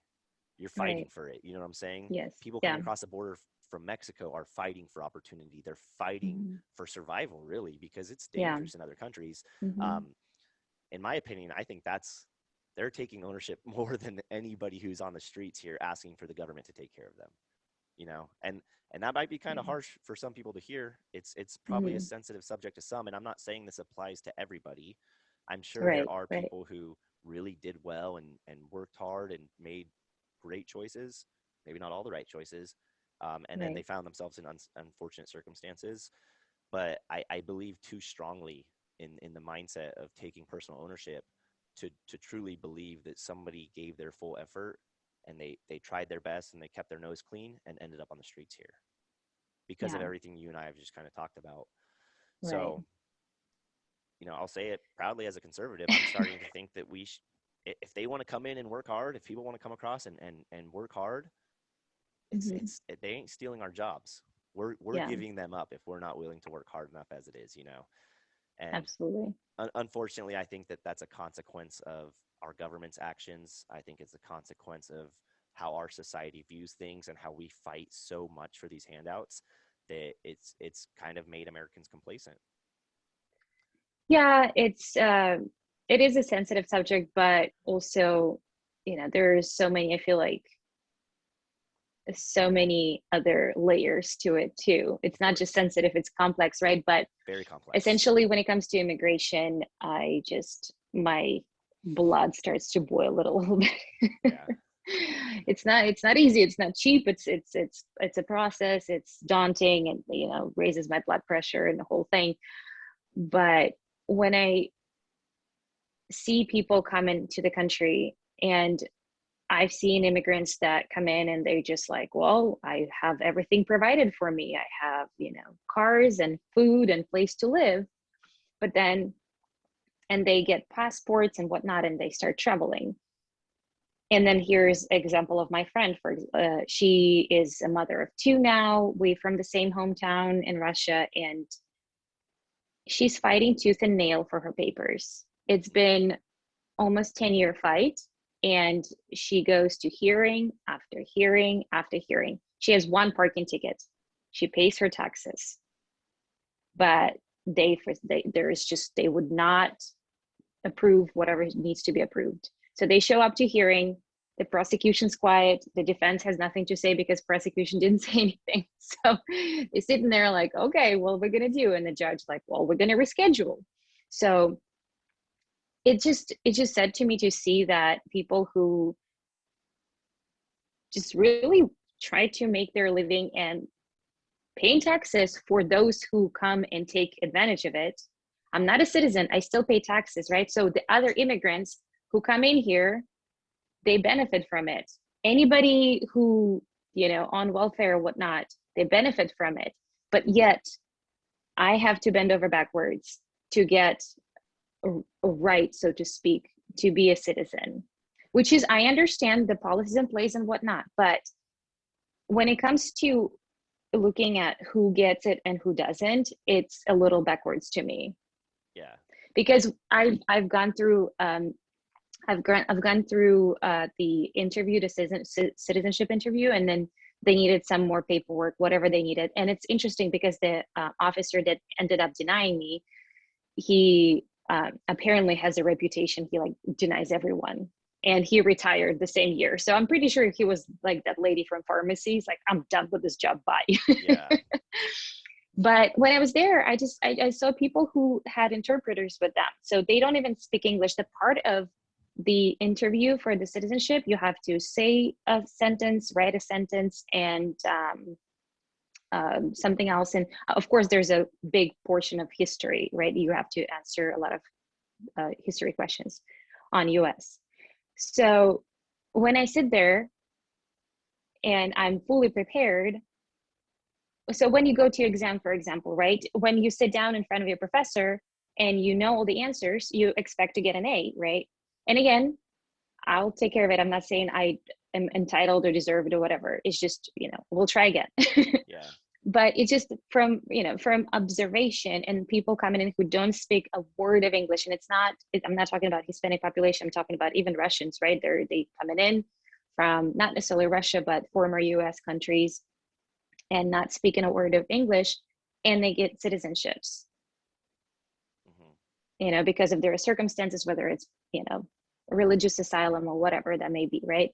A: You're fighting
B: Right.
A: for it. You know what I'm saying?
B: Yes.
A: People
B: Yeah.
A: coming across the border from Mexico are fighting for opportunity. They're fighting
B: Hmm.
A: for survival, really, because it's
B: Yeah.
A: dangerous in other countries.
B: Hmm.
A: Um, in my opinion, I think they're taking ownership more than anybody who's on the streets here asking for the government to take care of them. And that might be kind of
B: Yeah.
A: harsh for some people to hear. It's probably a
B: Hmm.
A: sensitive subject to some, and I'm not saying this applies to everybody. I'm sure there
B: Right.
A: are
B: Right.
A: people who really did well and worked hard and made great choices, maybe not all the right choices, and then they
B: Right.
A: found themselves in unfortunate circumstances. But I believe too strongly in the mindset of taking personal ownership to truly believe that somebody gave their full effort, and they tried their best, and they kept their nose clean and ended up on the streets here because of
B: Yeah.
A: everything you and I have just kind of talked about.
B: Right.
A: So, I'll say it proudly, as a conservative, I'm starting to think that if they want to come in and work hard, if people want to come across and work hard,
B: Hmm.
A: they ain't stealing our jobs. We're
B: Yeah.
A: giving them up if we're not willing to work hard enough as it is. And
B: Absolutely.
A: unfortunately, I think that that's a consequence of our government's actions. I think it's a consequence of how our society views things and how we fight so much for these handouts, that it's kind of made Americans complacent.
B: Yeah. It is a sensitive subject, but also, there's so many. I feel like so many other layers to it too. It's
A: Of
B: not just
A: course,
B: sensitive; it's complex, right? But
A: very complex.
B: essentially, when it comes to immigration, my blood starts to boil a little bit.
A: Yeah,
B: It's not easy, it's not cheap, it's a process, it's daunting, and raises my blood pressure and the whole thing. But when I see people come into the country, and I've seen immigrants that come in and they're just like, well, I have everything provided for me, I have cars and food and place to live. But then, and they get passports and whatnot, and they start traveling. And then here's example of my friend. She is a mother of two now. We from the same hometown in Russia, and she's fighting tooth and nail for her papers. It's
A: hmm
B: been almost 10-year fight, and she goes to hearing after hearing after hearing. She has one parking ticket. She pays her taxes, but they would not approve whatever needs to be approved. So they show up to hearing. The prosecution's quiet. The defense has nothing to say because prosecution didn't say anything. So they're sitting there like, okay, well, we're gonna do, and the judge like, well, we're gonna reschedule. So it just said to me to see that people who just really try to make their living and paying taxes for those who come and take advantage of it. I'm not a citizen, I still pay taxes, right? So the other immigrants who come in here, they benefit from it. Anybody who, on welfare or whatnot, they benefit from it. But yet I have to bend over backwards to get a right, so to speak, to be a citizen, which is, I understand the policies in place and whatnot, but when it comes to looking at who gets it and who doesn't, it's a little backwards to me.
A: Yeah.
B: Because I've gone through I've gone through the interview, the citizenship interview, and then they needed some more paperwork, whatever they needed. And it's interesting because the officer that ended up denying me, he apparently has a reputation. He like denies everyone, and he retired the same year. So I'm pretty sure he was like that lady from pharmacies, like, I'm done with this job. Bye.
A: Yeah.
B: But when I was there, I saw people who had interpreters with them. So they don't even speak English. The part of the interview for the citizenship, you have to say a sentence, write a sentence, and something else. And of course, there's a big portion of history, right? You have to answer a lot of history questions on US. So when I sit there and I'm fully prepared, so when you go to your exam, for example, right, when you sit down in front of your professor and you know all the answers, you expect to get an A, right? And again, I'll take care of it. I'm not saying I am entitled or deserve it or whatever. It's just, we'll try again.
A: Yeah.
B: But it's just from, from observation and people coming in who don't speak a word of English. And I'm not talking about Hispanic population. I'm talking about even Russians, right? They coming in from not necessarily Russia, but former US countries, and not speaking a word of English, and they get citizenships,
A: Hmm.
B: because of their circumstances, whether it's, religious asylum or whatever that may be, right?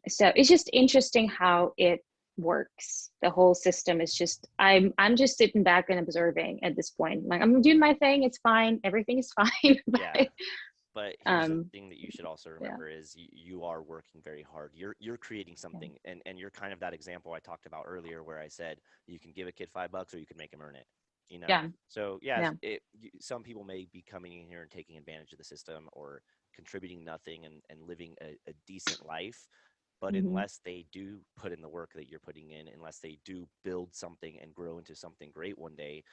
B: So it's just interesting how it works. The whole system is just, I'm just sitting back and observing at this point. Like, I'm doing my thing, it's fine, everything is fine.
A: Yeah.
B: But
A: But here's the
B: um
A: thing that you should also
B: yeah,
A: remember is you are working very hard. You're creating
B: yeah,
A: something, and you're kind of that example I talked about earlier where I said you can give a kid $5 or you can make him earn it. You know,
B: yeah,
A: so yes,
B: yeah.
A: some people may be coming in here and taking advantage of the system or contributing nothing and living a decent life. But
B: Mm-hmm.
A: unless they do put in the work that you're putting in, unless they do build something and grow into something great one day,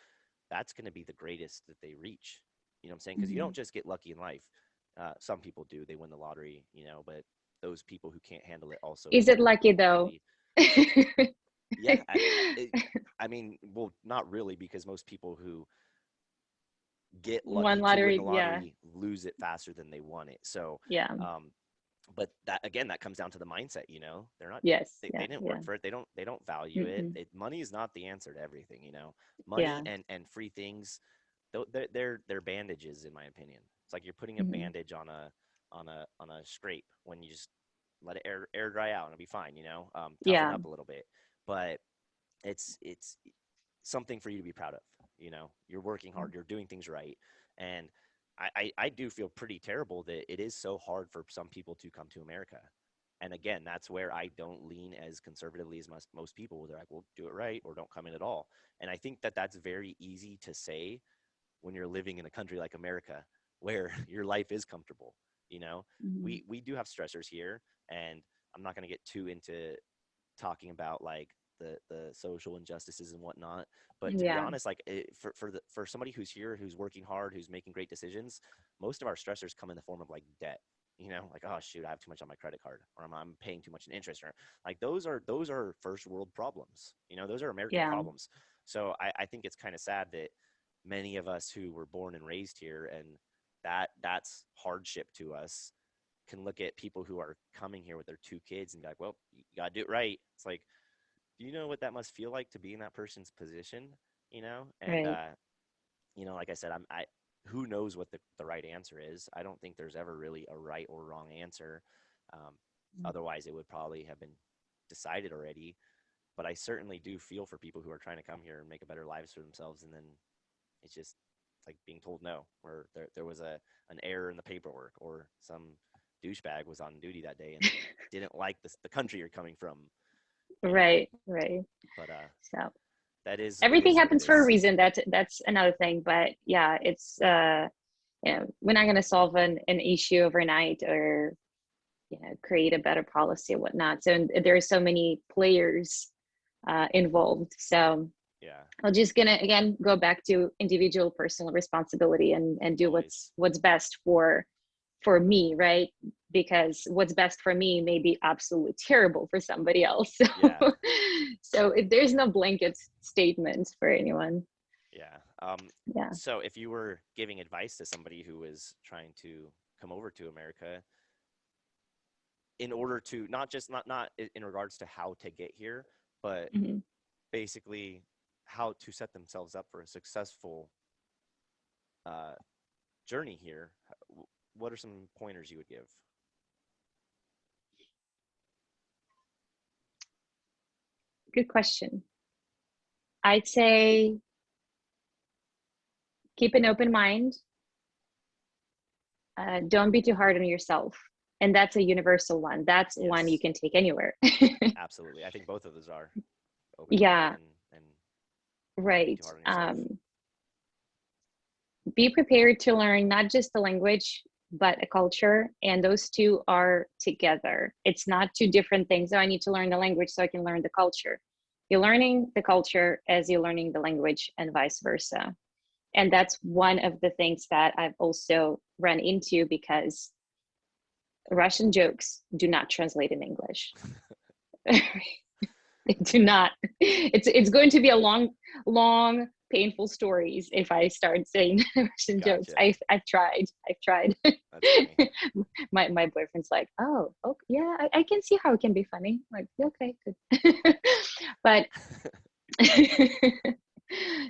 A: that's going to be the greatest that they reach. You know what I'm saying? Because you
B: Mm-hmm.
A: don't just get lucky in life. Some people do; they win the lottery, but those people who can't handle it also
B: Is
A: lose
B: it
A: their
B: lucky though?
A: opportunity. So yeah, it, I mean, well, not really, because most people who get
B: One
A: lucky to win the
B: lottery, yeah,
A: lottery lose it faster than they won it. So,
B: yeah,
A: um, but that again, that comes down to the mindset. They're not.
B: yes,
A: They
B: yeah,
A: didn't
B: yeah.
A: work for it. They don't value it.
B: Mm-mm.
A: Money is not the answer to everything. Money
B: Yeah.
A: and free things, they're bandages, in my opinion. It's like you're putting a
B: Mm-hmm.
A: bandage on a scrape when you just let it air dry out and it'll be fine. Toughen
B: Yeah.
A: up a little bit, but it's something for you to be proud of. You're working hard, you're doing things right, and I do feel pretty terrible that it is so hard for some people to come to America. And again, that's where I don't lean as conservatively as most people. They're like, well, do it right or don't come in at all. And I think that that's very easy to say when you're living in a country like America where your life is comfortable. You know,
B: Mm-hmm.
A: we do have stressors here, and I'm not going to get too into talking about like the social injustices and whatnot. But to be
B: Yeah.
A: honest, like for somebody who's here, who's working hard, who's making great decisions, most of our stressors come in the form of like debt. Like, oh shoot, I have too much on my credit card, or I'm paying too much in interest, or like those are first world problems. Those are American
B: Yeah.
A: problems. So I think it's kind of sad that many of us who were born and raised here, and that's hardship to us, can look at people who are coming here with their two kids and be like, well, you got to do it right. It's like, do you know what that must feel like to be in that person's position? And,
B: Right.
A: like I said, who knows what the right answer is? I don't think there's ever really a right or wrong answer. Um, Otherwise, it would probably have been decided already. But I certainly do feel for people who are trying to come here and make a better lives for themselves. And then it's just like being told no, or there was an error in the paperwork or some douchebag was on duty that day and didn't like the country you're coming from.
B: Right.
A: But
B: So
A: that is, it
B: everything
A: is what it
B: happens for a
A: is.
B: reason. That's another thing. But yeah, it's we're not gonna solve an issue overnight, or create a better policy or whatnot. So there are so many players involved. So
A: Yeah,
B: I'm just gonna again go back to individual personal responsibility and do
A: always.
B: what's best for me, right? Because what's best for me may be absolutely terrible for somebody else. So,
A: Yeah,
B: so if there's no blanket statement for anyone.
A: yeah.
B: Yeah.
A: So if you were giving advice to somebody who is trying to come over to America, in order to not just not in regards to how to get here, but
B: Mm-hmm.
A: basically how to set themselves up for a successful uh, journey here, what are some pointers you would give?
B: Good question. I'd say keep an open mind. Don't be too hard on yourself. And that's a universal one. That's one you
A: Yes,
B: can take anywhere.
A: absolutely. I think both of those are open-minded
B: Yeah,
A: and not be
B: right.
A: too hard on yourself.
B: Be prepared to learn not just the language, but a culture. And those two are together. It's not two different things. Oh, I need to learn the language so I can learn the culture. You're learning the culture as you're learning the language, and vice versa. And that's one of the things that I've also run into, because Russian jokes do not translate in English. They do not. It's going to be a long, painful stories if I start saying Russian jokes.
A: Gotcha.
B: I've tried.
A: That's funny.
B: My boyfriend's like, oh, yeah, I can see how it can be funny. I'm like, okay, good. But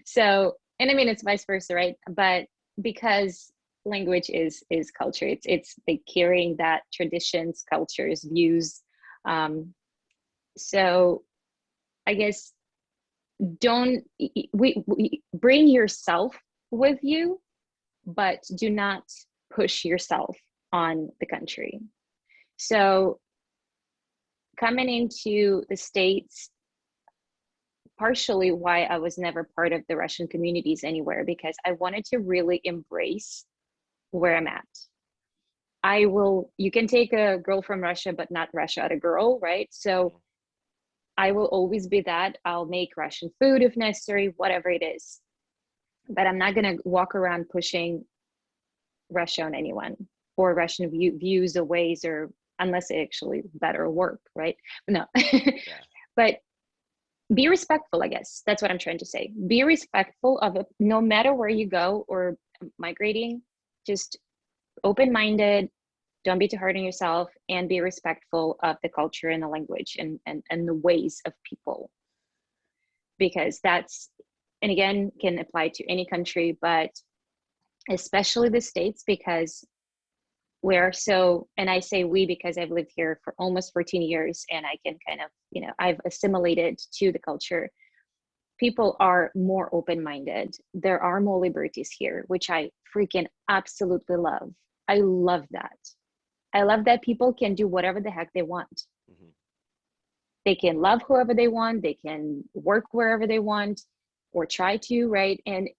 B: so, and I mean, it's vice versa, right? But because language is culture, it's like carrying that traditions, cultures, views. So I guess don't we bring yourself with you, but do not push yourself on the country. So coming into the States, partially why I was never part of the Russian communities anywhere, because I wanted to really embrace where I'm at. You can take a girl from Russia, but not Russia at a girl, right? So
A: Mm-hmm.
B: I will always be that. I'll make Russian food if necessary, whatever it is. But I'm not going to walk around pushing Russia on anyone, or Russian views or ways, or unless it actually better work, right? No.
A: Yeah.
B: But be respectful, I guess. That's what I'm trying to say. Be respectful of it, no matter where you go or migrating. Just open-minded, don't be too hard on yourself, and be respectful of the culture and the language and the ways of people, because that's, and again, can apply to any country, but especially the States, because we're so, and I say we because I've lived here for almost 14 years, and I can kind of, I've assimilated to the culture. People are more open-minded. There are more liberties here, which I freaking absolutely love. I love that. I love that people can do whatever the heck they want.
A: Mm-hmm.
B: They can love whoever they want. They can work wherever they want, or try to, right? And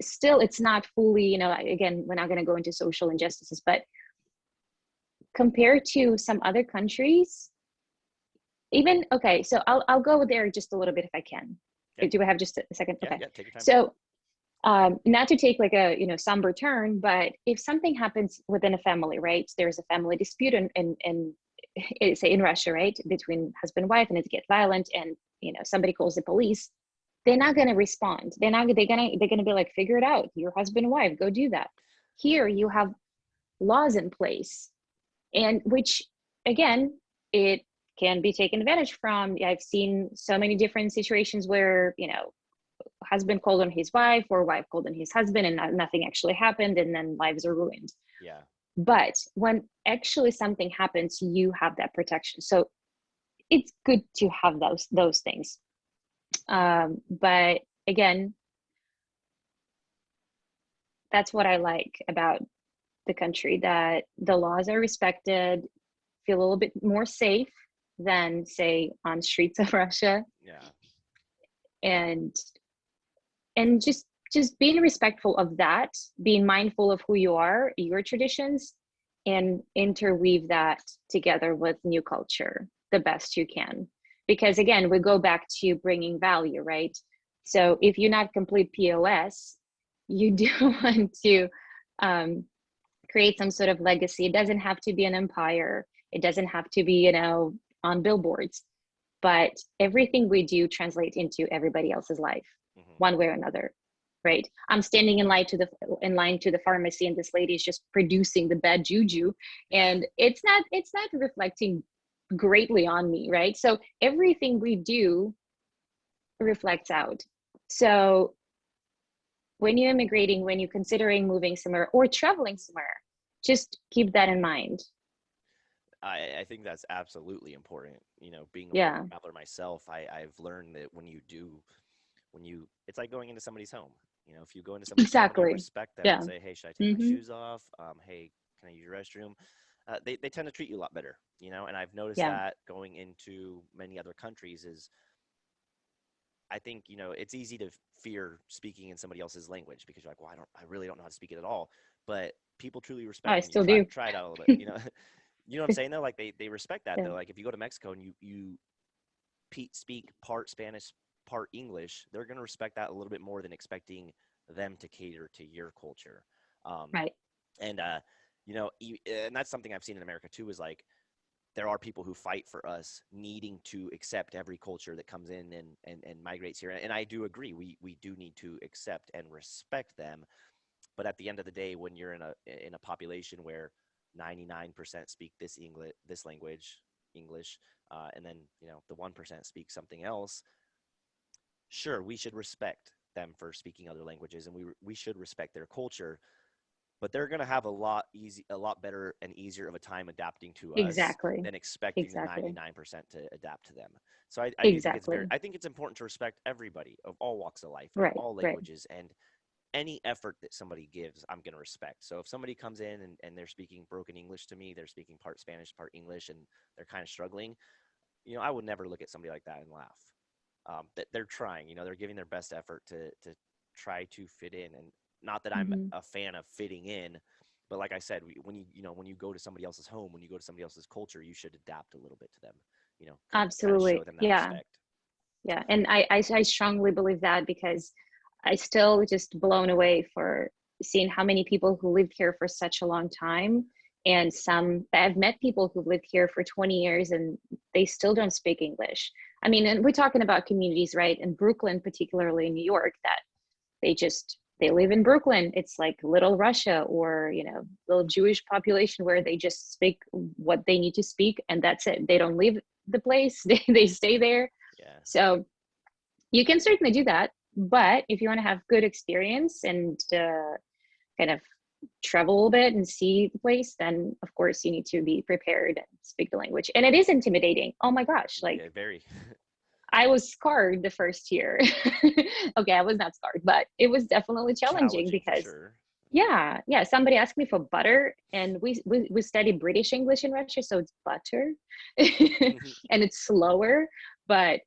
B: still, it's not fully, again, we're not going to go into social injustices, but compared to some other countries, even, okay, so I'll go there just a little bit if I can.
A: Okay.
B: Do I have just a second?
A: Yeah,
B: Okay.
A: yeah, take your time.
B: So not to take like a somber turn, but if something happens within a family, right? There's a family dispute and say in Russia, right, between husband and wife, and it gets violent, and somebody calls the police. They're not going to respond. They're going to be like, figure it out. Your husband and wife, go do that. Here you have laws in place, and which again, it can be taken advantage from. I've seen so many different situations where husband called on his wife, or wife called on his husband, and nothing actually happened, and then lives are ruined.
A: Yeah.
B: But when actually something happens, you have that protection. So it's good to have those things. But again, that's what I like about the country, that the laws are respected, feel a little bit more safe than, say, on streets of Russia.
A: Yeah.
B: And just being respectful of that, being mindful of who you are, your traditions, and interweave that together with new culture the best you can. Because again, we go back to bringing value, right? So if you're not complete POS, you do want to um, create some sort of legacy. It doesn't have to be an empire. It doesn't have to be, on billboards, but everything we do translates into everybody else's life,
A: Hmm.
B: one way or another. Right? I'm standing in line to the pharmacy, and this lady is just producing the bad juju,
A: Yeah.
B: and it's not reflecting greatly on me, right? So everything we do reflects out. So when you're immigrating, when you're considering moving somewhere or traveling somewhere, just keep that in mind.
A: I think that's absolutely important. Being a world
B: Yeah,
A: traveler myself, I've learned that it's like going into somebody's home. If you go into somebody's home and you
B: exactly.
A: respect them and
B: Yeah.
A: say, "Hey, should I take my
B: Mm-hmm.
A: shoes off? Hey, can I use your restroom?" They tend to treat you a lot better. And I've noticed
B: Yeah.
A: that going into many other countries is I think, it's easy to fear speaking in somebody else's language because you're like, well, I really don't know how to speak it at all. But people truly
B: Oh, I
A: respect when you
B: still do.
A: try it out a little bit. You know what I'm saying though? Like they respect that
B: Yeah.
A: though. Like if you go to Mexico and you speak part Spanish, part English, they're going to respect that a little bit more than expecting them to cater to your culture. Um,
B: Right.
A: and and that's something I've seen in America too. Is like there are people who fight for us needing to accept every culture that comes in and migrates here. And I do agree. We do need to accept and respect them. But at the end of the day, when you're in a population where 99% speak this language, English, and then the 1% speak something else, sure, we should respect them for speaking other languages, and we should respect their culture, but they're going to have a lot better and easier of a time adapting to us
B: Exactly.
A: than expecting the
B: Exactly.
A: 99% to adapt to them. So I do think
B: Exactly.
A: I think it's important to respect everybody of all walks of life and
B: Right.
A: all
B: Right.
A: languages, and any effort that somebody gives, I'm going to respect. So if somebody comes in and they're speaking broken English to me, they're speaking part Spanish, part English, and they're kind of struggling, I would never look at somebody like that and laugh. That they're trying, they're giving their best effort to try to fit in. And not that I'm
B: Mm-hmm.
A: a fan of fitting in, but like I said, when you go to somebody else's home, when you go to somebody else's culture, you should adapt a little bit to them. Kind of show
B: Absolutely.
A: them that
B: Yeah.
A: respect.
B: Yeah. And I strongly believe that, because I still just blown away for seeing how many people who lived here for such a long time. And some, I've met people who've lived here for 20 years and they still don't speak English. I mean, and we're talking about communities, right? In Brooklyn, particularly in New York, that they live in Brooklyn. It's like little Russia, or, little Jewish population where they just speak what they need to speak, and that's it. They don't leave the place. They stay there.
A: Yeah.
B: So you can certainly do that. But if you want to have good experience and kind of travel a little bit and see the place, then of course you need to be prepared and speak the language. And it is intimidating. Oh my gosh. Like,
A: Yeah, very.
B: I was scarred the first year. Okay, I was not scarred, but it was definitely challenging
A: Challenging for
B: because,
A: sure.
B: yeah, yeah. Somebody asked me for butter, and we study British English in Russia, so it's butter, and it's slower. But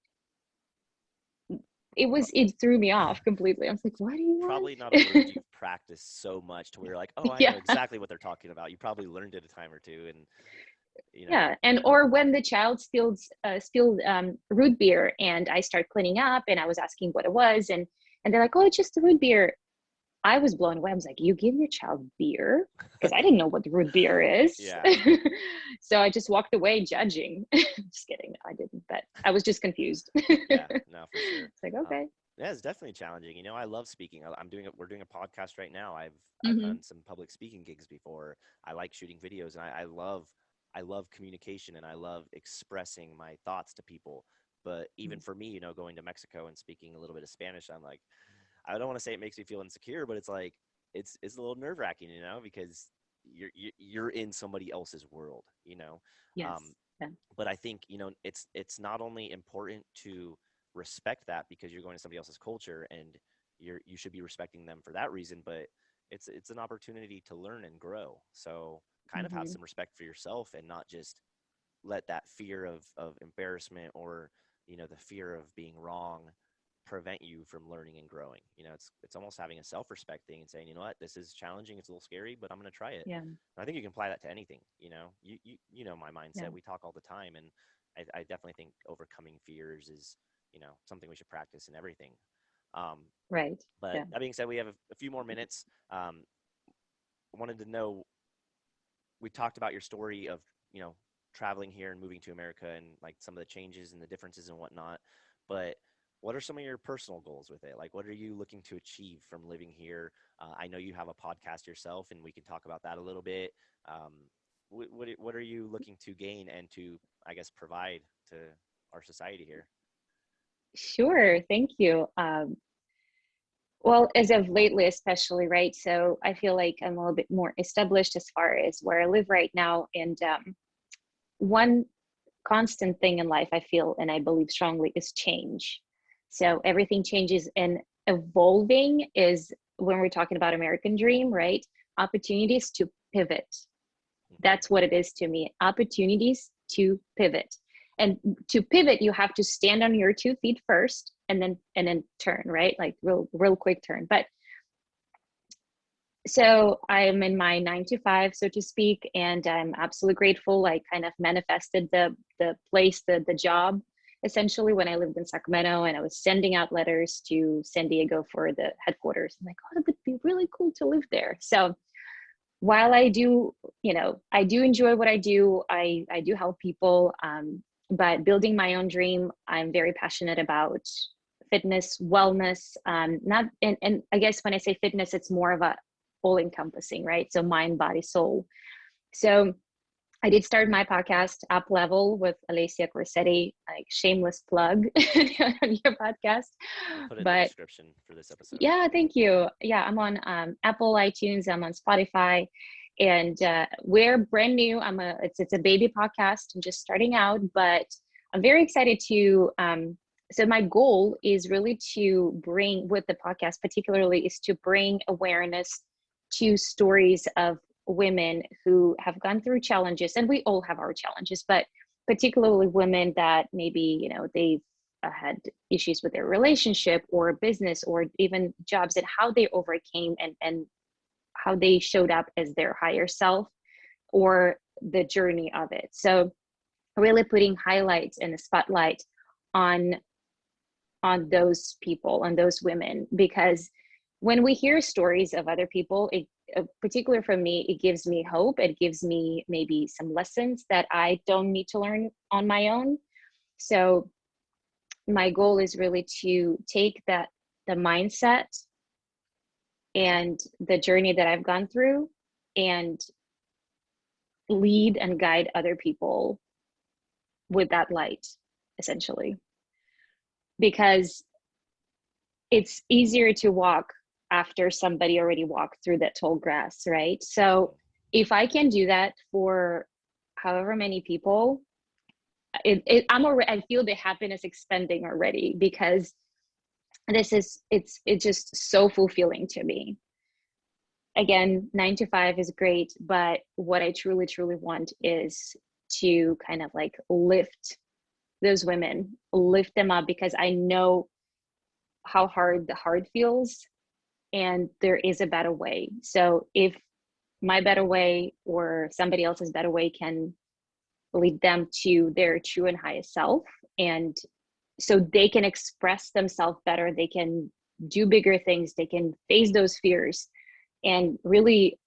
B: it threw me off completely. I was like, "What do you
A: Probably not a word
B: want?"
A: you've practiced so much to where you're like, oh, I know
B: Yeah,
A: exactly what they're talking about. You probably learned it a time or two, and you know,
B: yeah. And or when the child spilled root beer, and I start cleaning up, and I was asking what it was, and they're like, "Oh, it's just the root beer." I was blown away. I was like, you give your child beer? Because I didn't know what root beer is.
A: yeah,
B: So I just walked away judging. Just kidding. No, I didn't, but I was just confused.
A: yeah,
B: It's
A: no, for sure.
B: like,
A: Um,
B: okay.
A: yeah, it's definitely challenging. I love speaking. I'm doing it. We're doing a podcast right now. I've
B: Hmm.
A: done some public speaking gigs before. I like shooting videos, and I love communication, and I love expressing my thoughts to people. But even for me, going to Mexico and speaking a little bit of Spanish, I'm like, I don't want to say it makes me feel insecure, but it's like it's a little nerve wracking, because you're in somebody else's world. Um,
B: Yes. Yeah.
A: but I think it's not only important to respect that because you're going to somebody else's culture and you should be respecting them for that reason, but it's an opportunity to learn and grow. So kind of have
B: Hmm.
A: some respect for yourself and not just let that fear of embarrassment or the fear of being wrong prevent you from learning and growing. It's almost having a self-respect thing and saying, you know what, this is challenging, it's a little scary, but I'm going to try it.
B: Yeah.
A: And I think you can apply that to anything. You know my
B: Yeah.
A: mindset. We talk all the time, and I definitely think overcoming fears is something we should practice in everything. um,
B: Right.
A: but
B: Yeah.
A: that being said, we have a few more minutes. Wanted to know, we talked about your story of you know traveling here and moving to America and like some of the changes and the differences and whatnot. But what are some of your personal goals with it? Like, what are you looking to achieve from living here? I know you have a podcast yourself, and we can talk about that a little bit. Um, what are you looking to gain and to, I guess, provide to our society here?
B: Sure. Thank you. Well, as of lately, especially, right? So I feel like I'm a little bit more established as far as where I live right now. And one constant thing in life, I feel, and I believe strongly, is change. So everything changes, and evolving is when we're talking about American dream, right? Opportunities to pivot.
A: Hmm.
B: That's what it is to me. Opportunities to pivot. And to pivot, you have to stand on your 2 feet first and then turn, right? Like real quick turn. But so I'm in my 9 to 5, so to speak, and I'm absolutely grateful. I kind of manifested the place, the job, essentially, when I lived in Sacramento, and I was sending out letters to San Diego for the headquarters. I'm like, oh, it would be really cool to live there. So while I do, I do enjoy what I do. I do help people, but building my own dream, I'm very passionate about fitness, wellness. Not and I guess when I say fitness, it's more of a all encompassing, right? So mind, body, soul. So I did start my podcast Up Level with Alessia Corsetti, like shameless plug on your podcast.
A: We'll put it in the
B: But
A: description for this episode.
B: yeah, thank you. Yeah, I'm on Apple, iTunes, I'm on Spotify, and we're brand new. It's a baby podcast. I'm just starting out, but I'm very excited to. So my goal is really to bring with the podcast, particularly, is to bring awareness to stories of women who have gone through challenges, and we all have our challenges, but particularly women that maybe they've had issues with their relationship or business or even jobs, and how they overcame and how they showed up as their higher self or the journey of it. So really putting highlights and the spotlight on those people, on those women, because when we hear stories of other people, it particular for me, it gives me hope. It gives me maybe some lessons that I don't need to learn on my own. So my goal is really to take the mindset and the journey that I've gone through and lead and guide other people with that light, essentially, because it's easier to walk after somebody already walked through that tall grass, right? So
A: Hmm.
B: if I can do that for however many people, I feel the happiness expanding already, because it's just so fulfilling to me. Again, 9 to 5 is great, but what I truly, truly want is to kind of like lift those women, lift them up, because I know how hard the heart feels, and there is a better way. So if my better way or somebody else's better way can lead them to their true and highest self, and so they can express themselves better, they can do bigger things, they can face those fears and really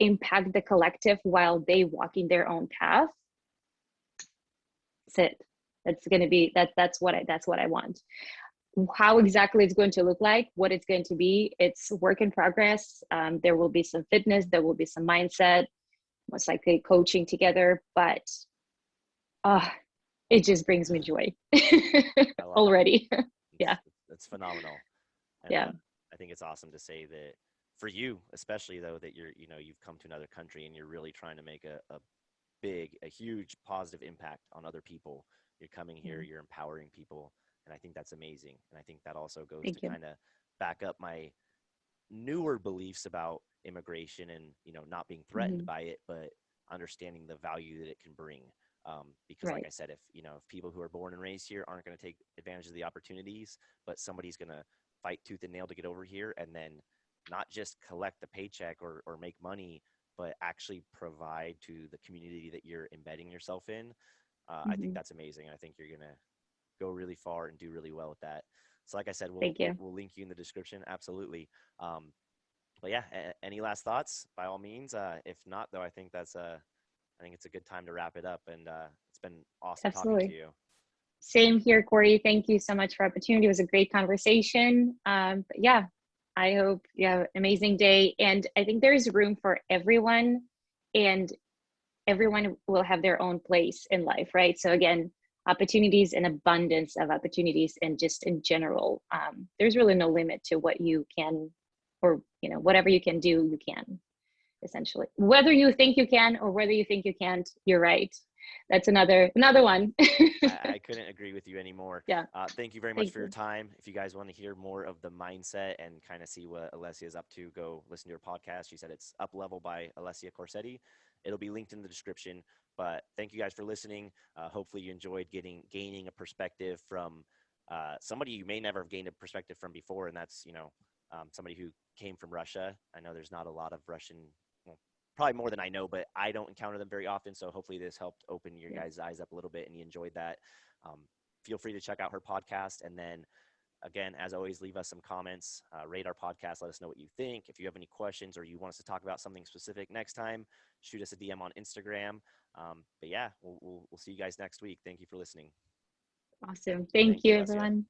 B: impact the collective while they walk in their own path. That's it. That's going to be that's what I want. How exactly it's going to look like, what it's going to be, it's work in progress. There will be some fitness, there will be some mindset, most likely coaching together, but uh, it just brings me joy
A: I love it.
B: already. Yeah,
A: It's phenomenal. And
B: yeah,
A: I think it's awesome to say that for you, especially though, that you've come to another country and you're really trying to make a huge positive impact on other people. You're coming here,
B: yeah.
A: you're empowering people. And I think that's amazing. And I think that also goes to
B: Thank you.
A: kind of back up my newer beliefs about immigration and, not being threatened
B: Hmm.
A: by it, but understanding the value that it can bring. Because like
B: Right.
A: I said, if people who are born and raised here aren't going to take advantage of the opportunities, but somebody's going to fight tooth and nail to get over here and then not just collect the paycheck or make money, but actually provide to the community that you're embedding yourself in, I think
B: Hmm.
A: that's amazing. I think you're going to go really far and do really well with that. So like I said, we'll,
B: Thank
A: we'll,
B: you.
A: we'll link you in the description. Absolutely. But yeah, any last thoughts by all means? If not though, I think it's a good time to wrap it up, and it's been awesome talking to
B: Absolutely.
A: you.
B: Same here, Corey. Thank you so much for opportunity. It was a great conversation. But yeah, I hope you have an amazing day. And I think there is room for everyone, and everyone will have their own place in life, right? So again, opportunities and abundance of opportunities, and just in general, there's really no limit to what you can, or whatever you can do, you can essentially. Whether you think you can or whether you think you can't, you're right. That's another one.
A: I couldn't agree with you anymore.
B: Yeah.
A: Thank you very much
B: Thank
A: for your
B: you.
A: time. If you guys want to hear more of the mindset and kind of see what Alessia is up to, go listen to her podcast. She said it's Up Level by Alessia Corsetti. It'll be linked in the description. But thank you guys for listening. Hopefully you enjoyed gaining a perspective from somebody you may never have gained a perspective from before, and that's somebody who came from Russia. I know there's not a lot of Russian, well, probably more than I know, but I don't encounter them very often. So hopefully this helped open your
B: Yeah.
A: guys' eyes up a little bit and you enjoyed that. Um, Feel free to check out her podcast. And then again, as always, leave us some comments, rate our podcast, let us know what you think. If you have any questions or you want us to talk about something specific next time, shoot us a DM on Instagram. But yeah, we'll see you guys next week. Thank you for listening.
B: Awesome.
A: Thank
B: Thank
A: you,
B: you,
A: Alessia.
B: everyone.